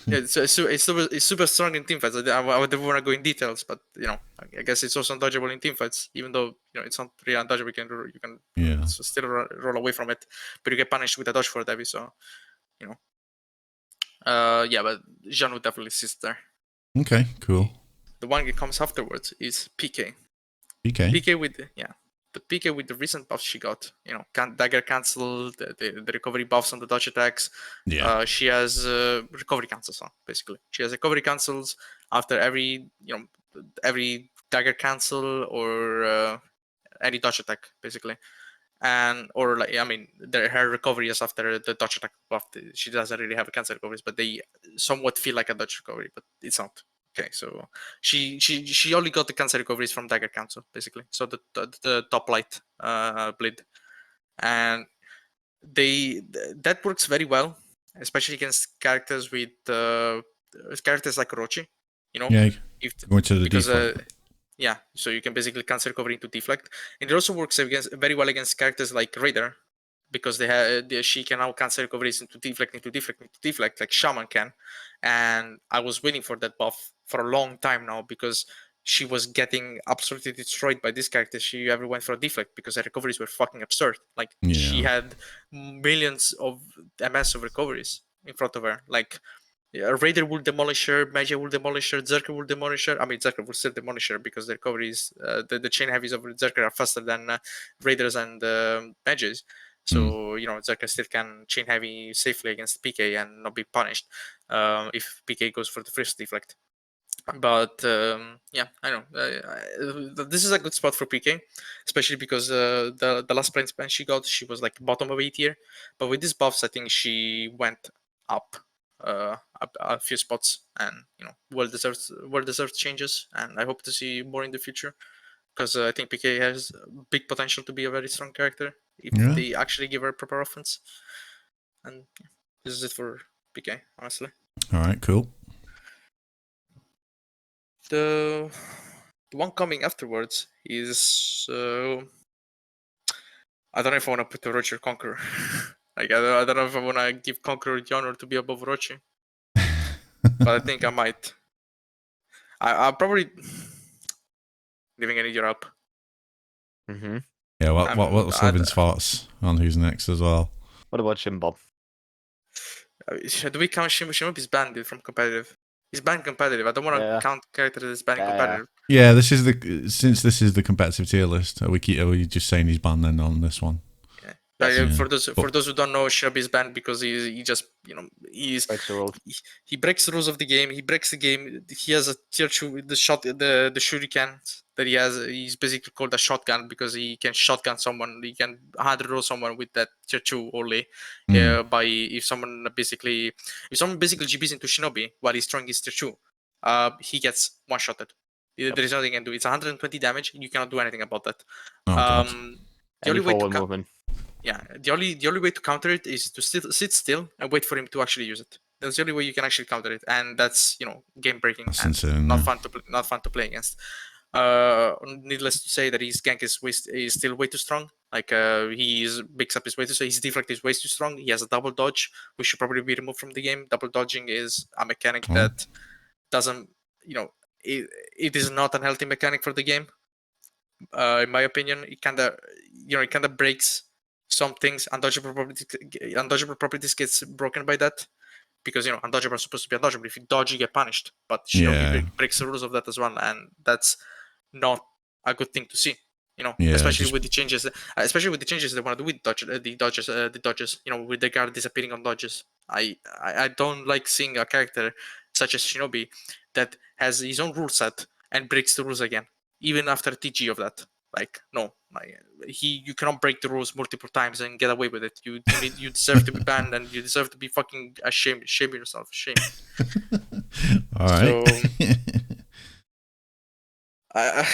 yeah, it's super strong in team fights. I would never want to go in details, but I guess it's also undodgeable in team fights, even though it's not really undodgeable. You can still roll away from it, but you get punished with a dodge for Devi. So yeah, but Jianhu definitely sits there. Okay, cool. The one that comes afterwards is PK. PK. But PK with the recent buffs she got, dagger cancel, the recovery buffs on the dodge attacks. Yeah. She has recovery cancels on, basically. She has recovery cancels after every dagger cancel or any dodge attack, basically. And or like her recovery is after the dodge attack buff. She doesn't really have a cancel recoveries, but they somewhat feel like a dodge recovery, but it's not. Okay, so she only got the cancel recoveries from dagger cancel, basically. So the top light bleed, and that works very well, especially against characters with characters like Orochi. Yeah, going to the deflect. Yeah, so you can basically cancel recovery into deflect, and it also works very well against characters like Raider, because she can now cancel recoveries into deflect like Shaman can. And I was waiting for that buff for a long time now, because she was getting absolutely destroyed by this character. She ever went for a deflect because her recoveries were fucking absurd. Like she had millions of MS of recoveries in front of her. Like Raider will demolish her, Magia will demolish her, Zerker will demolish her. I mean, Zerker will still demolish her because the recoveries, the chain heavies of Zerker are faster than Raiders and Magias. So, Zerker still can chain heavy safely against PK and not be punished if PK goes for the first deflect. But yeah, I know. This is a good spot for PK, especially because the last Prince ban she got, she was like bottom of A tier. But with these buffs, I think she went up a few spots, and well deserved changes. And I hope to see more in the future, because I think PK has big potential to be a very strong character if they actually give her proper offense. And this is it for PK, honestly. All right, cool. The one coming afterwards is I don't know if I want to put Orochi or Conqueror. Like I don't know if I want to give Conqueror the honor to be above Orochi, but I think I might. I'll probably leaving it in Europe. Mm-hmm. Yeah, what's Levin's thoughts on who's next as well? What about Shimbob? Do we count Shimbob is banned from competitive? He's banned competitive. I don't want to count characters as banned competitive. Yeah, this is the competitive tier list. Are we just saying he's banned then on this one? Yeah. For those who don't know, Shimbob is banned because he just he's Breaks the rules. he breaks the rules of the game. He breaks the game. He has a tier 2 the shuriken that he has. He's basically called a shotgun because he can shotgun someone. He can hard roll someone with that tier 2 only. By if someone basically GBs into Shinobi while he's throwing his tier 2, he gets one shotted. There is nothing he can do. It's 120 damage. You cannot do anything about that. Oh, God. The only way to movement. the only way to counter it is to sit still and wait for him to actually use it. That's the only way you can actually counter it, and that's game breaking That's and insane, not yeah. fun to play against. Needless to say that his gank is still way too strong. Like he picks up his way too, so his deflect is way too strong. He has a double dodge, which should probably be removed from the game. Double dodging is a mechanic that doesn't, it is not a healthy mechanic for the game. In my opinion, it kind of breaks some things. Undodgeable properties gets broken by that because undodgeable are supposed to be undodgeable. If you dodge, you get punished. But Shinobi breaks the rules of that as well, and that's not a good thing to see. Especially with the changes they want to do with the dodges. With the guard disappearing on dodges. I don't like seeing a character such as Shinobi that has his own rule set and breaks the rules again, even after TG of that. Like no, you cannot break the rules multiple times and get away with it. You deserve to be banned, and you deserve to be fucking ashamed. Shame yourself. Shame. All right. So, I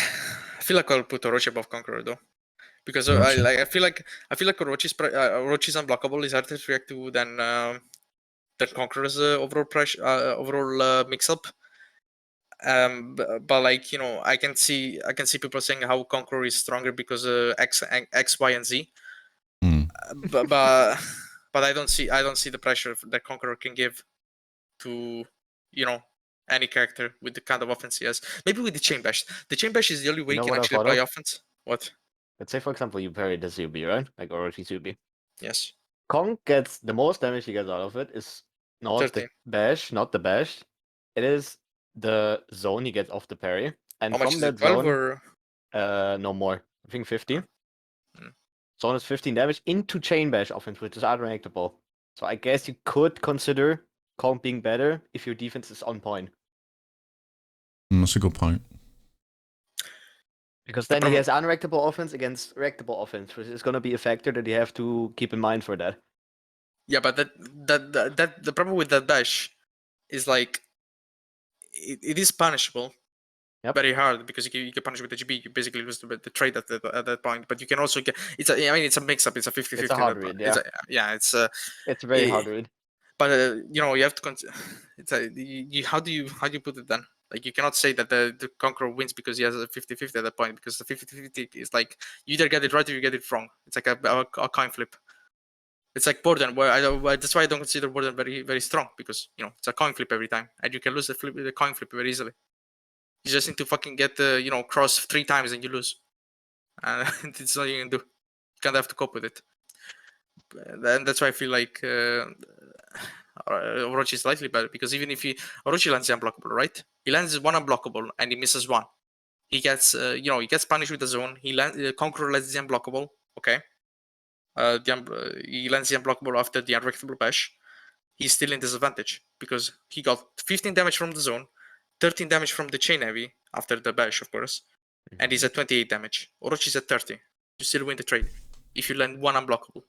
feel like I'll put Orochi above Conqueror though, because I feel like Orochi's unblockable is harder to react to than Conqueror's overall mix up. But like I can see people saying how Conqueror is stronger because X, Y, and Z. But I don't see the pressure that Conqueror can give to any character with the kind of offense he has. Maybe with the chain bash. The chain bash is the only way you can actually play offense. What? Let's say, for example, you parry the Zubi, right? Like Orochi Zubi. Yes. Kong gets the most damage he gets out of it is not 13. the bash. It is the zone he gets off the parry. And How much from is that it? 12 zone, or no more. I think 15. Zone is 15 damage into chain bash offense, which is unreactable. So I guess you could consider Kong being better if your defense is on point. That's a good point. Because then he has unreactable offense against reactable offense, which is going to be a factor that you have to keep in mind for that. Yeah, but that the problem with that dash is like it is punishable. Yep. Very hard because you get punished with the GB. You basically lose the trade at that point. But you can also get it's a mix up. It's a 50-50. It's a hard read. Yeah. It's a very hard read. But you have to how do you put it then? Like you cannot say that the Conqueror wins because he has a 50-50 at that point, because the 50-50 is like you either get it right or you get it wrong. It's like a coin flip. It's like Borden, where that's why I don't consider Borden very very strong, because it's a coin flip every time, and you can lose the coin flip very easily. You just need to fucking get cross 3 times and you lose, and it's nothing you can do. You kind of have to cope with it. And that's why I feel like Orochi is slightly better, because even if Orochi lands the unblockable, right? He lands one unblockable and he misses one. He gets he gets punished with the zone. Conqueror lands the unblockable. Okay. He lands the unblockable after the unreactable bash. He's still in disadvantage because he got 15 damage from the zone, 13 damage from the chain heavy after the bash, of course, and he's at 28 damage. Orochi's at 30. You still win the trade if you land one unblockable.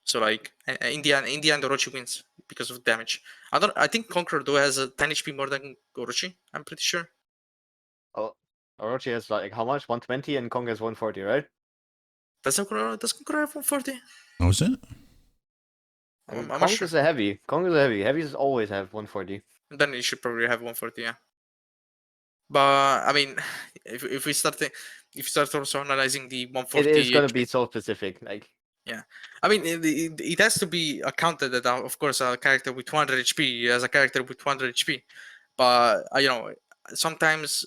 So like in the end, Orochi wins because of damage. I think Conqueror though has a 10 HP more than Orochi. I'm pretty sure. Oh, Orochi has like how much? 120 and Kong has 140, right? Does Conqueror have 140? Oh, is it? I'm Kong not sure. is a heavy. Kong is a heavy. Heavies always have 140. Then you should probably have 140, yeah. But I mean, if we start also analyzing the 140, it is gonna be so specific, like. Yeah, I mean, it has to be accounted that of course a character with 200 HP as a character with 200 HP, but sometimes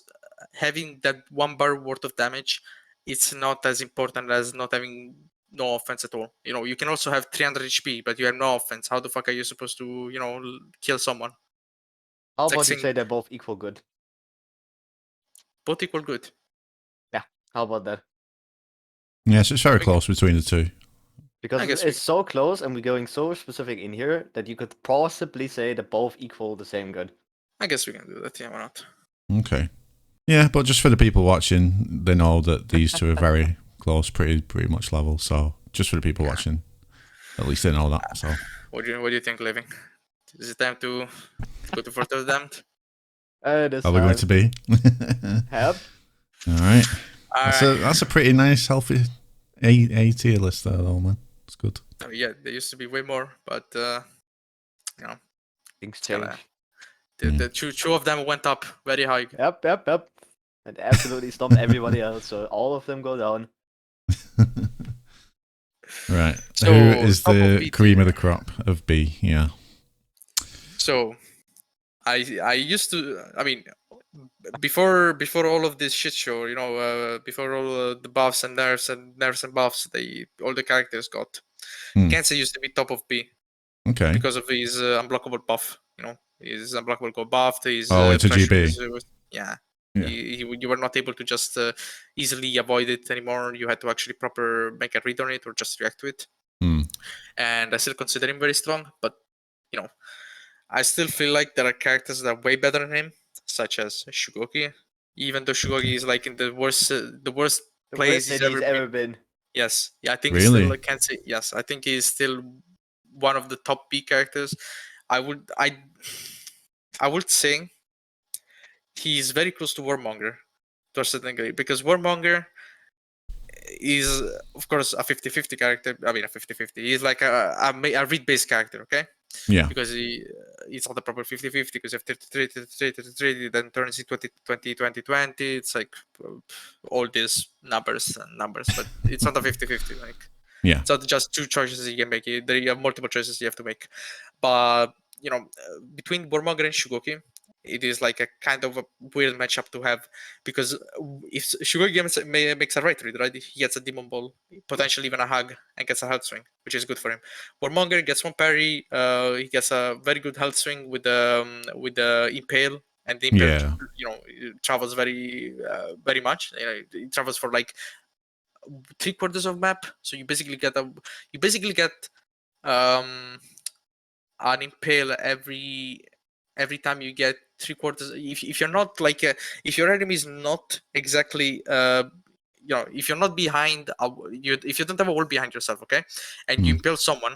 having that 1 bar worth of damage, it's not as important as not having no offense at all. You can also have 300 HP, but you have no offense. How the fuck are you supposed to kill someone? How It's about like you say they're both equal good? Both equal good. Yeah, how about that? Yes, it's very close between the two. Because I guess it's so close and we're going so specific in here that you could possibly say that both equal the same good. I guess we can do that. Yeah, why not? Okay. Yeah, but just for the people watching, they know that these two are very close, pretty much level. So just for the people watching, at least they know that. So What do you think, Living? Is it time to go to Fort of the Damned? This are we going to be? Yep. All right. Alright. That's a pretty nice, healthy A tier list there, though, man. It's good. I mean, yeah, there used to be way more, but you know, Things it's kinda Mm. the two of them went up very high. Yep. And absolutely stomped everybody else, so all of them go down. Right. So Who is top of the B cream tier. of the crop of B? Yeah. So I used to. I mean, before all of this shit show, before all the buffs and nerfs and buffs, all the characters got. Hmm. Kensei used to be top of B Okay. because of his unblockable buff. His unblockable got buffed. His Oh, into pressure GB. yeah. Yeah. You were not able to just easily avoid it anymore. You had to actually proper make a read on it or just react to it. Hmm. And I still consider him very strong, but you know, I still feel like there are characters that are way better than him, such as Shugoki. Even though Shugoki is like in the worst The place worst he's that he's ever been. ever been. Yes, yeah, I think still Really? I can't say yes. I think he's still one of the top B characters. I would say he's very close to Warmonger to a certain degree because Warmonger is of course a 50-50 character. I mean a 50-50. He's like a read-based character, okay? Yeah. Because it's not a proper 50-50 because if 33, 33, 33, then turns into 20, 20, 20, it's like all these numbers, but it's not a 50-50. Like Yeah. it's not just two choices you can make. There you have multiple choices you have to make. But between Warmonger and Shugoki, it is like a kind of a weird matchup to have because if Shugoki makes a right read, right, he gets a demon ball, potentially even a hug, and gets a health swing, which is good for him. Warmonger gets one parry, he gets a very good health swing with the impale, and the impale, Yeah. it travels very much. It travels for like 3/4 of map, so you basically get um an impale every time you get 3/4. If you're not like if your enemy is not exactly if you're not behind if you don't have a wall behind yourself, okay, and you Mm. impale someone,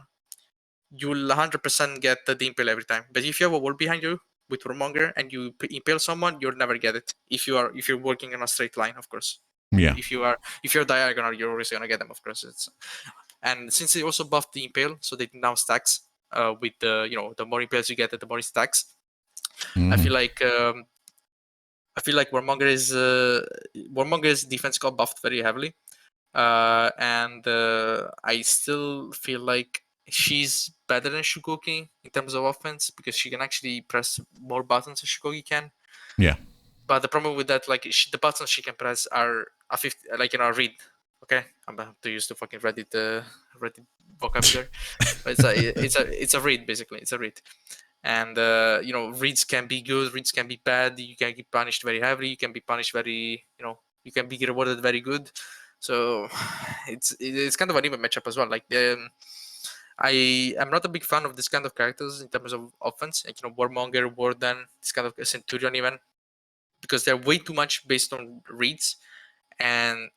you'll 100% get the impale every time. But if you have a wall behind you with Warmonger and you impale someone, you'll never get it if you're working in a straight line, of course. Yeah. If you're diagonal, you're always gonna get them, of course. And since they also buffed the impale, so they now stacks with the more impales you get, the more it stacks. I Mm. feel like Warmonger's defense got buffed very heavily, and I still feel like she's better than Shugoki in terms of offense because she can actually press more buttons than Shugoki can. Yeah. But the problem with that, like the buttons she can press are a 50, like a read. Okay, I'm gonna have to use the fucking Reddit vocabulary. But it's a read basically. It's a read, and reads can be good, reads can be bad. You can get punished very heavily. You can be punished very, you can be rewarded very good. So it's kind of an even matchup as well. Like I am not a big fan of this kind of characters in terms of offense, like Warmonger, Warden, this kind of Centurion even, because they're way too much based on reads, and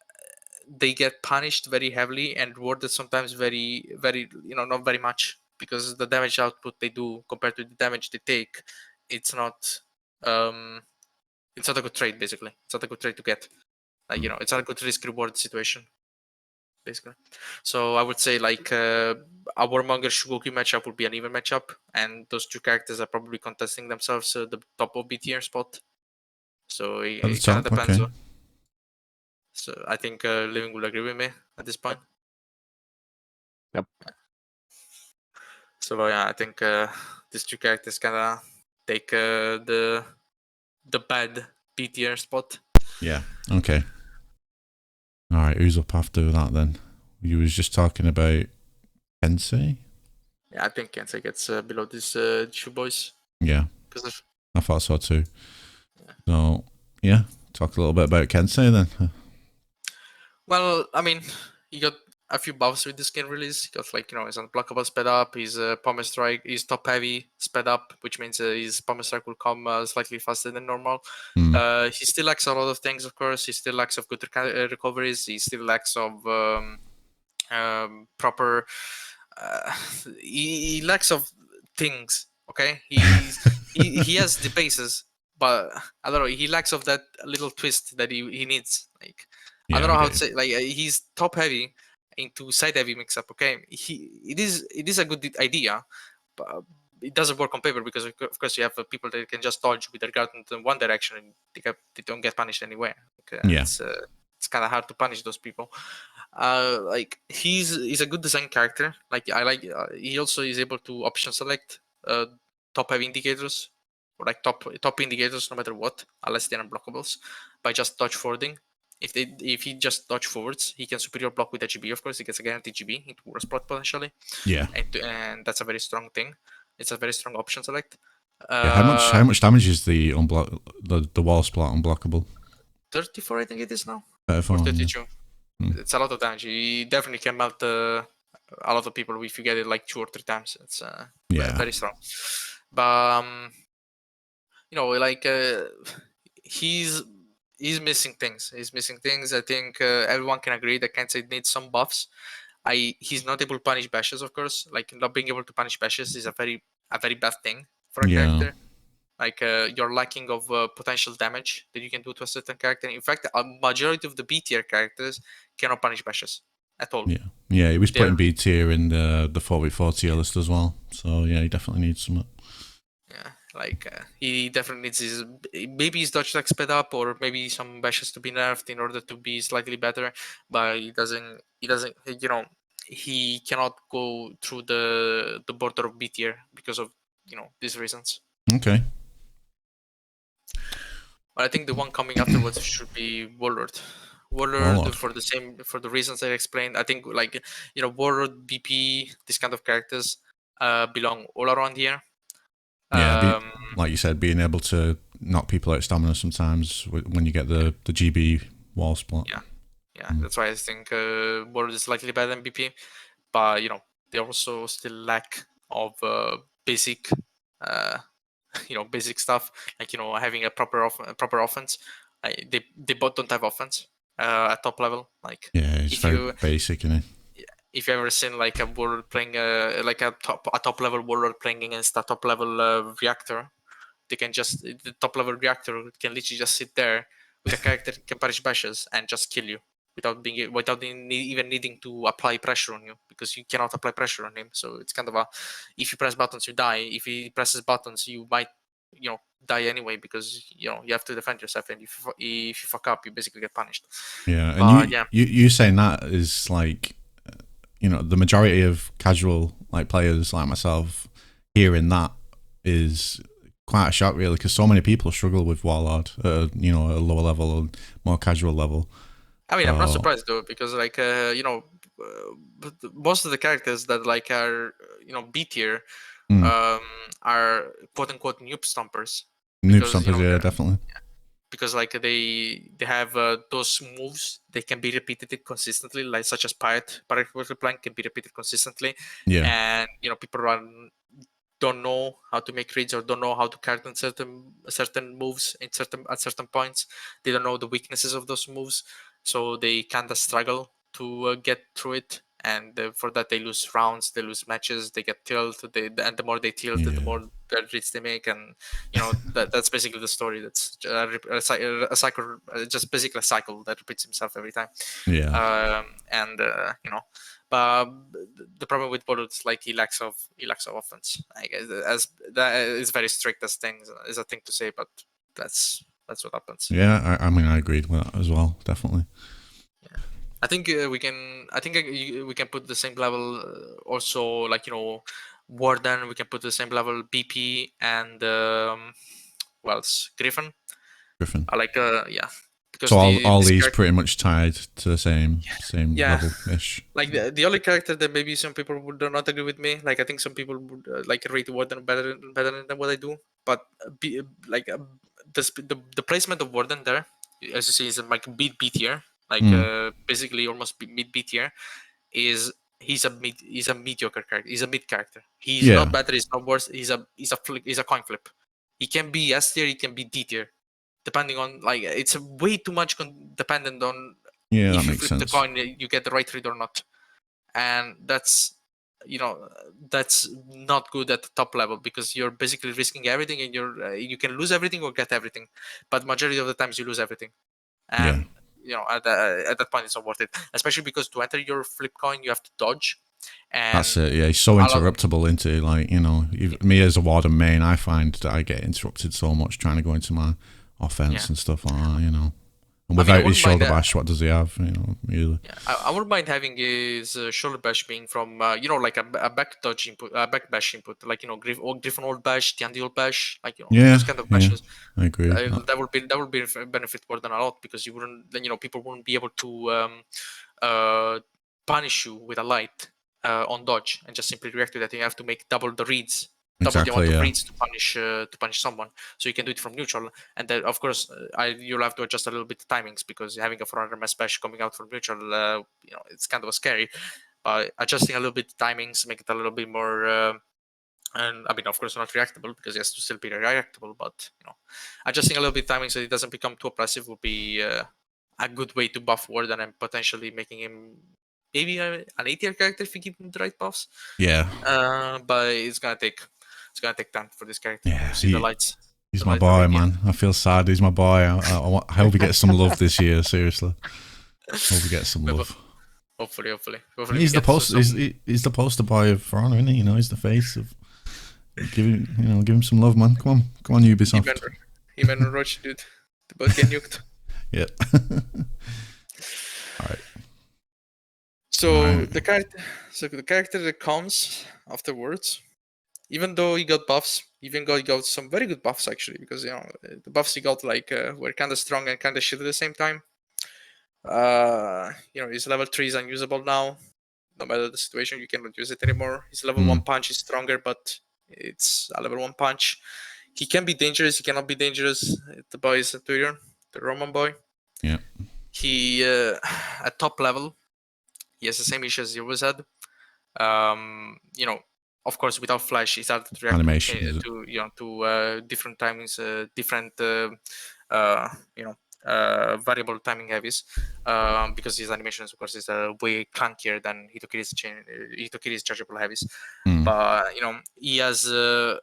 they get punished very heavily and rewarded sometimes very, very, not very much because the damage output they do compared to the damage they take, it's not, it's not a good trade basically. It's not a good trade to get. Like it's not a good risk reward situation basically. So I would say like a Warmonger Shugoki matchup would be an even matchup, and those two characters are probably contesting themselves the top of B tier spot. So At the it kind of top. depends. Okay. So I think Living will agree with me at this point. Yep. So yeah, I think these two characters kind of take the bad B tier spot. Yeah. Okay. All right. Who's up after that then? You was just talking about Kensei. Yeah, I think Kensei gets below these two boys Yeah. because I thought so too. So yeah, talk a little bit about Kensei then. well, I mean, he got a few buffs with the skin release. He got like his unblockable sped up, his pummel strike, his top heavy sped up, which means his pummel strike will come slightly faster than normal. He still lacks a lot of things, of course. He still lacks of good recoveries. He still lacks of proper. Uh, he lacks of things. Okay, he has the bases, but I don't know. He lacks of that little twist that he needs. Like I don't know how to say. Like he's top heavy into side heavy mix up. Okay, it is a good idea, but it doesn't work on paper because of course you have people that can just dodge with their guard in one direction and they don't get punished anywhere. It's kind of hard to punish those people. Like he's a good design character. Like I like he also is able to option select top heavy indicators or like top indicators no matter what, unless they're unblockables, by just dodge forwarding. If he just dodge forwards, he can superior block with a GB. Of course, he gets a guaranteed GB into worst plot potentially. Yeah. And that's a very strong thing. It's a very strong option select. Yeah. How much damage is the the wall splat unblockable? 34, I think it is now. 34, Or 32. Yeah. It's a lot of damage. You definitely can melt a lot of people if you get it like 2 or 3 times. It's very strong. But like he's missing things. He's missing things. I think everyone can agree that Kansai needs some buffs. He's not able to punish bashes, of course. Like not being able to punish bashes is a very bad thing for a character. Like you're lacking of potential damage that you can do to a certain character. In fact, a majority of the B tier characters cannot punish bashes at all. Yeah, he was putting B tier in the 4v4 tier list as well. So yeah, he definitely needs some. Yeah, like he definitely needs maybe his dodge attack sped up, or maybe some bashes to be nerfed in order to be slightly better. But he doesn't. He cannot go through the border of B tier because of these reasons. Okay. But I think the one coming afterwards should be Warlord. Warlord for the reasons I explained. I think like Warlord, BP, these kind of characters belong all around here. Yeah, like you said, being able to knock people out stamina sometimes when you get the GB wall splat. Yeah, that's why I think Warlord is slightly better than BP. But they also still lack of basic basic stuff, like having a proper offense. They both don't have offense at top level. Like it's very basic, isn't it? If you ever seen like a warlord playing like a top level warlord playing against a top level reactor, they can just the top level reactor can literally just sit there with a character can punish bashes and just kill you without even needing to apply pressure on you, because you cannot apply pressure on him. So it's kind of if you press buttons you die, if he presses buttons you might die anyway, because you have to defend yourself, and if you fuck up you basically get punished. Yeah, and you saying that is like the majority of casual like players like myself hearing that is quite a shock, really, because so many people struggle with Warlord at a lower level or more casual level. I mean, I'm not surprised though, because like most of the characters that like are B tier are quote unquote noob stompers. Yeah, definitely. Because like they have those moves, they can be repeated consistently, like such as pirate plank can be repeated consistently. And people don't know how to make reads or don't know how to carton certain moves at certain points. They don't know the weaknesses of those moves, so they kind of struggle to get through it, and for that they lose rounds, they lose matches, they get tilted, and the more they tilt, the more bad reads they make, and that's basically the story. That's a cycle, just basically a cycle that repeats himself every time. But the problem with Bordeaux is like he lacks of offense. I guess as that is very strict as a thing to say, but that's what happens. Yeah, I mean I agreed with that as well, definitely. Yeah, I think we can. I think we can put the same level. Also, like Warden, we can put the same level BP and well, it's Griffin. I like because so all these pretty much tied to the same level ish. Like the only character that maybe some people would not agree with me. Like I think some people would like rate Warden better than what I do. But the placement of Warden there, as you see, is like mid B tier, like basically almost mid B tier. is he's a mediocre character. He's a mid character. He's Yeah. not better. He's not worse. He's a coin flip. He can be S tier. He can be D tier, depending on like it's way too much dependent on Yeah, if that you makes flip the sense. coin, you get the right read or not, and that's that's not good at the top level because you're basically risking everything, and you can lose everything or get everything, but majority of the times you lose everything, and at that point it's not worth it, especially because to enter your flip coin you have to dodge, and That's it. Yeah, he's so interruptible into like me as a warden main. I find that I get interrupted so much trying to go into my offense and stuff like that. And without his shoulder bash, what does he have? Either. Yeah, I wouldn't mind having his shoulder bash being from like a back dodge input, back bash input, like Griffon old bash, Tiandi old bash, like those kind of bashes. I agree. That would be benefit more than a lot because you wouldn't then people wouldn't be able to punish you with a light on dodge and just simply react to that. You have to make double the reads. Double the amount of reads to punish someone, so you can do it from neutral, and then of course you'll have to adjust a little bit the timings because having a 400 mass bash coming out from neutral, it's kind of scary. But adjusting a little bit the timings, make it a little bit more, and I mean of course not reactable because it has to still be reactable, but adjusting a little bit timing so it doesn't become too oppressive would be a good way to buff Warden and potentially making him maybe an 8-tier character if you give him the right buffs. Yeah. But it's gonna take time for this character to see the lights. He's my boy, man. I feel sad. He's my boy. I hope he gets some love this year. Seriously, hope he gets some love. Hopefully. He's the poster boy of For Honor, isn't he? He's the face of. Give him some love, man. Come on, Ubisoft. Him and Roach, dude. They both get nuked. Yeah. All right. So the character that comes afterwards, even though he got buffs, even though he got some very good buffs actually, because the buffs he got were kind of strong and kind of shit at the same time. His level 3 is unusable now. No matter the situation, you cannot use it anymore. His level 1 punch is stronger, but it's a level 1 punch. He can be dangerous. He cannot be dangerous. The boy is Centurion, the Roman boy. Yeah. He at top level, he has the same issues he always had. Of course, without flash, he started to react to different timings, different variable timing heavies, because his animations, of course, is way clunkier than Hitokiri's chargeable heavies. But he has the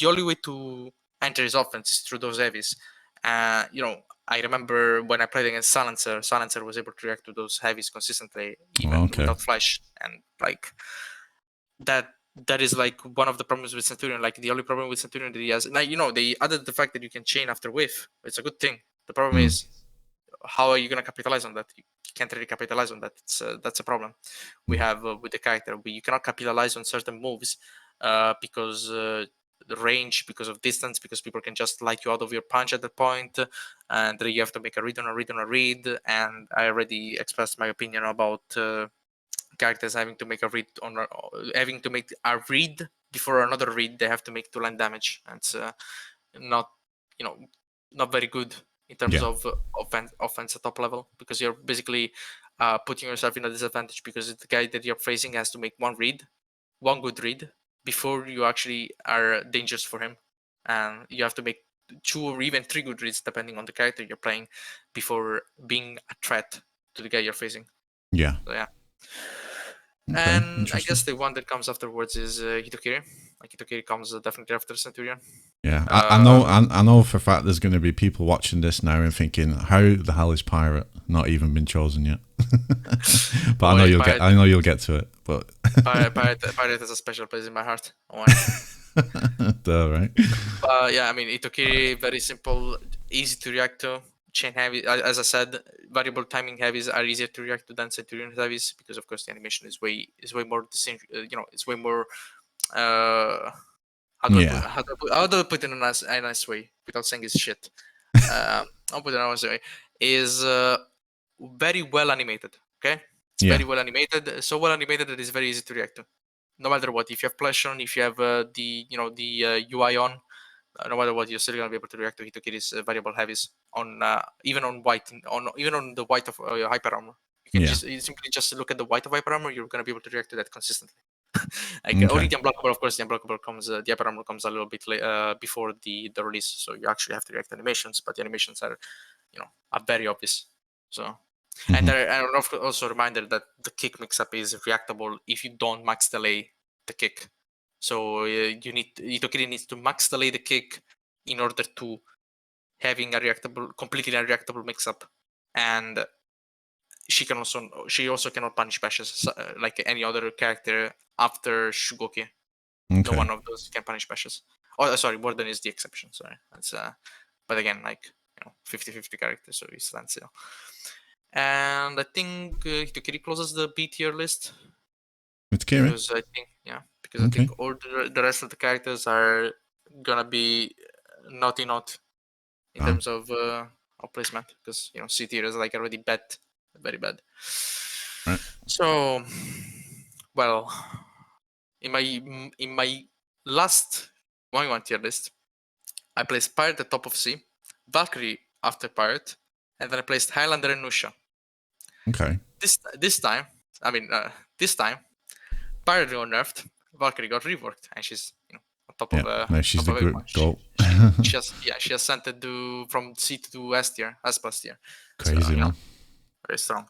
only way to enter his offense is through those heavies. I remember when I played against Silencer was able to react to those heavies consistently, even without flash, and that is one of the problems with Centurion. The only problem with Centurion that he has, they added the fact that you can chain after whiff. It's a good thing. The problem is, how are you going to capitalize on that? You can't really capitalize on that. That's a problem we have with the character. You cannot capitalize on certain moves because the range, because of distance, because people can just light you out of your punch at that point, and then you have to make a read on a read on a read. And I already expressed my opinion about characters having to make a read before another read they have to make to land damage. And it's not very good in terms of offense at top level, because you're basically putting yourself in a disadvantage because the guy that you're facing has to make one good read before you actually are dangerous for him, and you have to make 2 or even 3 good reads depending on the character you're playing before being a threat to the guy you're facing. Yeah. So, yeah. Okay, and I guess the one that comes afterwards is Hitokiri. Hitokiri comes definitely after Centurion. Yeah, I know for a fact there's going to be people watching this now and thinking, how the hell is Pirate not even been chosen yet? But I know you'll get to it. But Pirate has a special place in my heart. Duh, right? Yeah, I mean, Hitokiri, very simple, easy to react to. Chain heavy, as I said, variable timing heavies are easier to react to than Centurion heavies because, of course, the animation is way more distinct. It's way more. How do I put it in a nice way without saying it's shit? I'll put it in a nice way. Is very well animated. Okay, it's very well animated. So well animated that it's very easy to react to, no matter what. If you have flash on, if you have the UI on, no matter what, you're still gonna be able to react to Hitokiri's variable heavies on even on white, even on the white of hyper armor. You can Yeah. just simply just look at the white of hyper armor. You're gonna be able to react to that consistently. Like Okay. only the unblockable, of course, the unblockable comes, the hyper armor comes a little bit before the release, so you actually have to react to animations. But the animations are, are very obvious. So, and there, and also a reminder that the kick mix-up is reactable if you don't max delay the kick. So you need Itokiri needs to max delay the kick in order to having a completely unreactable mix-up, and she also cannot punish bashes like any other character after Shugoki. No Okay. one of those can punish bashes. Oh, sorry, Warden is the exception. Sorry, that's but again, like 50-50 character, so he stands still. And I think Hitokiri closes the B tier list With Kiri? because I Okay. think all the rest of the characters are gonna be naughty not in terms of placement, because C tier is like already bad, very bad. Right. So, well, in my last 1v1 tier list, I placed Pirate at the top of C, Valkyrie after Pirate, and then I placed Highlander and Nusha. Okay. This time, Pirate got nerfed, Valkyrie got reworked, and she's on top Yeah. of No, she's top the of everyone. goat. She has sent it from C to S tier, S plus tier. Crazy, So, man. very strong.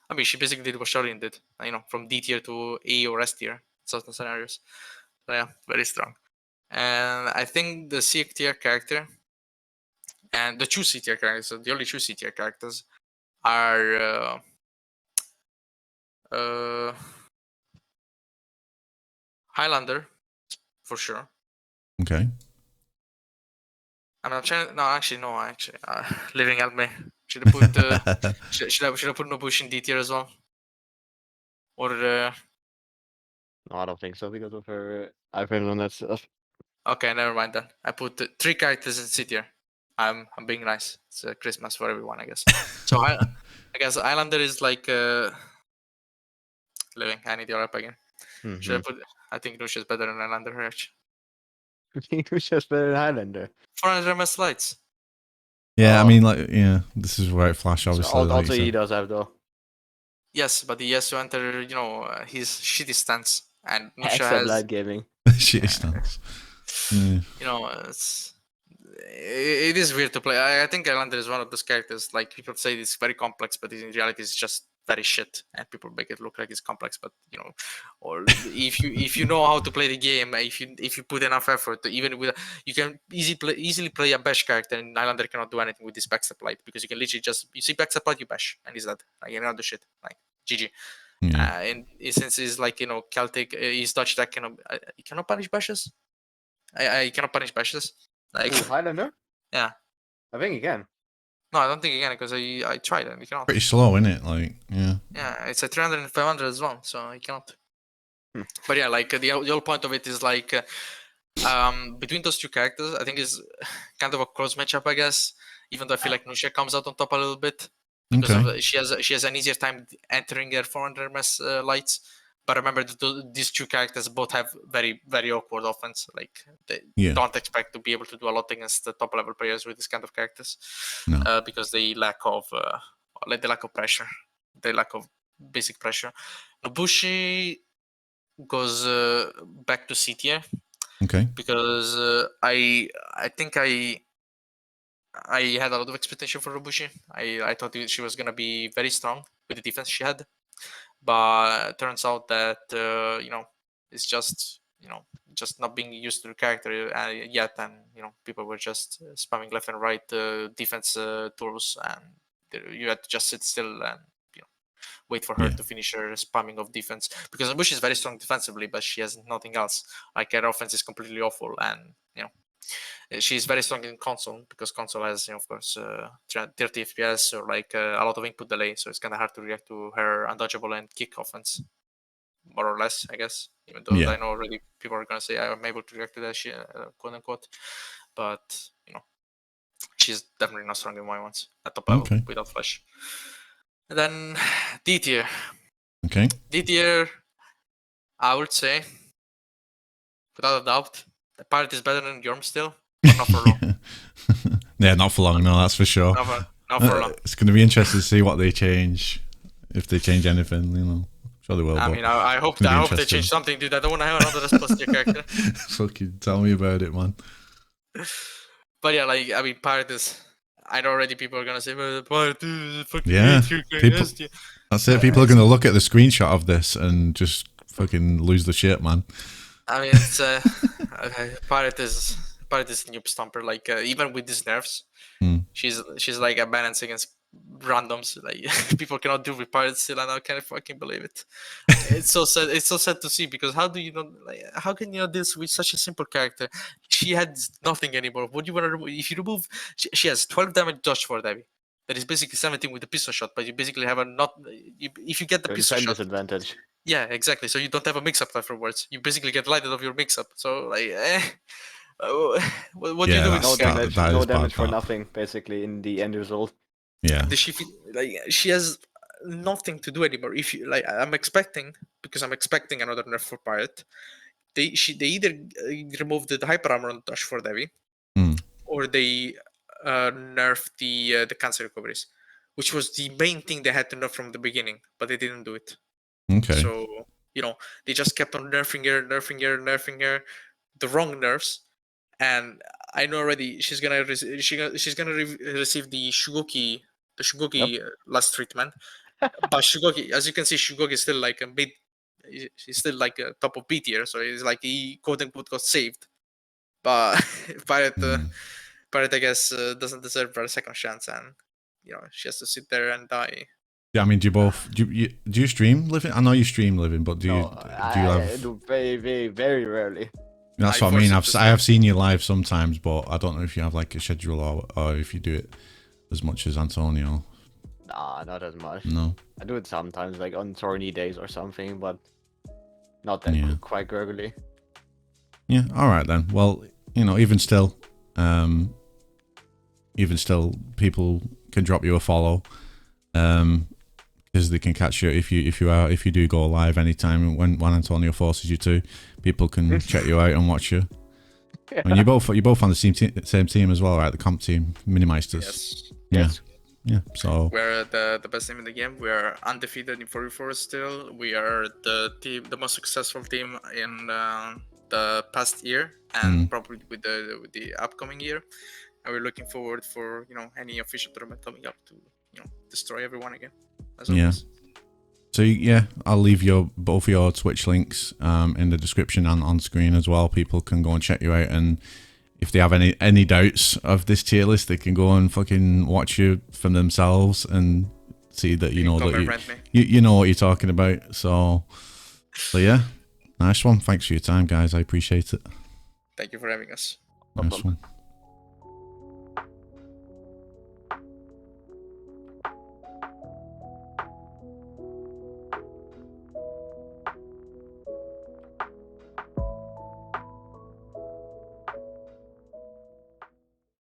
I mean, she basically did what Shaolin did, from D tier to A or S tier in certain scenarios. So yeah, very strong. And I think the C tier character and the true C tier characters, so the only true C tier characters, are Highlander for sure. Okay. I'm trying. No, actually, Living helped me. Should have put should have put Nobushi in D tier as well, or No, I don't think so because of her iPhone on that stuff. okay, never mind then. I put 3 characters in C tier. I'm being nice. It's Christmas for everyone, I guess. So I guess Highlander is like Living. I need your up again. Should I put? I think Nusha is better than Highlander. Actually. I think who's just better than Highlander? 400 MS lights. Yeah, I Oh. mean, like, yeah, this is where it flash, obviously. So, like also, you he said. does have though. Yes, but he has to enter, his shitty stance, and Nusha Extra has, blood gaming. Shitty stance. Yeah. it is weird to play. I think Highlander is one of those characters, like people say it's very complex, but in reality it's just very shit, and people make it look like it's complex. But or if you know how to play the game, if you put enough effort, even with you can easily play a bash character, and Highlander cannot do anything with this backstep light, because you can literally just you see backstep light, you bash, and he's dead. Like, you cannot do shit. Like GG. Yeah. And since he's like Celtic, he's Dutch, that he cannot punish bashes. I cannot punish bashes. Like Ooh, Highlander? yeah. I think he can. No, I don't think you can, because I tried and you cannot. Pretty slow, isn't it? Like, yeah. Yeah, it's a 300 and 500 as well, so you cannot. Hmm. But yeah, like the whole point of it is like between those two characters, I think is kind of a close matchup, I guess. Even though I feel like Nusha comes out on top a little bit because Okay. of, she has an easier time entering her 400 ms lights. But remember, these two characters both have very, very awkward offense. Like they Yeah. don't expect to be able to do a lot against the top level players with this kind of characters, No. because they lack of pressure, they lack of basic pressure. Nobushi goes back to C tier Okay. because I think I had a lot of expectation for Nobushi. I thought she was gonna be very strong with the defense she had, but it turns out that it's just just not being used to the character yet, and people were just spamming left and right defense tools, and you had to just sit still and wait for her Yeah. to finish her spamming of defense, because Bush is very strong defensively, but she has nothing else. Like, her offense is completely awful, and she's very strong in console, because console has of course 30 FPS or like a lot of input delay, so it's kind of hard to react to her undodgeable and kick offense, more or less, I guess. Even though Yeah. I know already people are gonna say I'm able to react to that shit, quote unquote, but she's definitely not strong in Y1s at top level Okay. without flash. And then D tier. Okay. D tier, I would say, without a doubt, the pirate is better than Yorm still, but not for long. Yeah, not for long. No, that's for sure. Not for long. It's going to be interesting to see what they change if they change anything, you know. Sure they will. I but mean, I hope it's gonna be they interesting. change something, dude. I don't want to have another plus tier character. Fucking tell me about it, man. But yeah, like I mean, Pirate is. I know already people are gonna say, well, Pirate is fucking Yeah, people. that's it. People are gonna look at the screenshot of this and just fucking lose the shit, man. I mean, it's Pirate is noob stomper. Like even with these nerfs, she's like a balance against randoms. Like people cannot do with Pirate still, and I can't fucking believe it. It's so sad. It's so sad to see because how do you know? Like, how can you know this with such a simple character? She had nothing anymore. What do you want to remove? If you remove, she has 12 damage dodge for Debbie. That is basically 17 with the pistol shot, but you basically have a not. If you get the pistol shot, disadvantage. yeah, exactly. So you don't have a mix-up afterwards. You basically get lighted of your mix-up. So like, what do you do with No this character? damage, that no is damage for bad. nothing, basically, in the end result. Yeah. She has nothing to do anymore. If you like, I'm expecting another nerf for Pirate. They either remove the hyper armor on dash for Devi, or they nerf the cancer recoveries, which was the main thing they had to nerf from the beginning, but they didn't do it. Okay. So they just kept on nerfing her, the wrong nerfs, and I know already she's gonna receive the Shugoki last treatment. But Shugoki, as you can see, Shugoki is still like a mid. He's still like a top of B tier, so he's like he quote unquote got saved. But Pirate, I guess, doesn't deserve a second chance, and she has to sit there and die. Yeah, I mean, do you stream living? I know you stream living, but do you I do very, very, very rarely. That's what I mean. I have seen you live sometimes, but I don't know if you have like a schedule or if you do it as much as Antonio. Nah, not as much. No. I do it sometimes, like on tourney days or something, but not that quite regularly. Yeah. All right then. Well, even still, people can drop you a follow, because they can catch you if you do go live anytime when Antonio forces you to. People can check you out and watch you. Yeah. And you're both on the same team as well, right? The comp team, Minimeisters. Yes. Yeah. Yes. Yeah. So we're the best team in the game. We are undefeated in 4v4 still. We are the most successful team in the past year, and probably with the upcoming year. And we're looking forward for any official tournament coming up to destroy everyone again. As always. So yeah, I'll leave both your Twitch links in the description and on screen as well. People can go and check you out, and if they have any doubts of this tier list, they can go and fucking watch you from themselves and see that you know what you're talking about. So yeah, nice one. Thanks for your time, guys. I appreciate it. Thank you for having us. Nice one.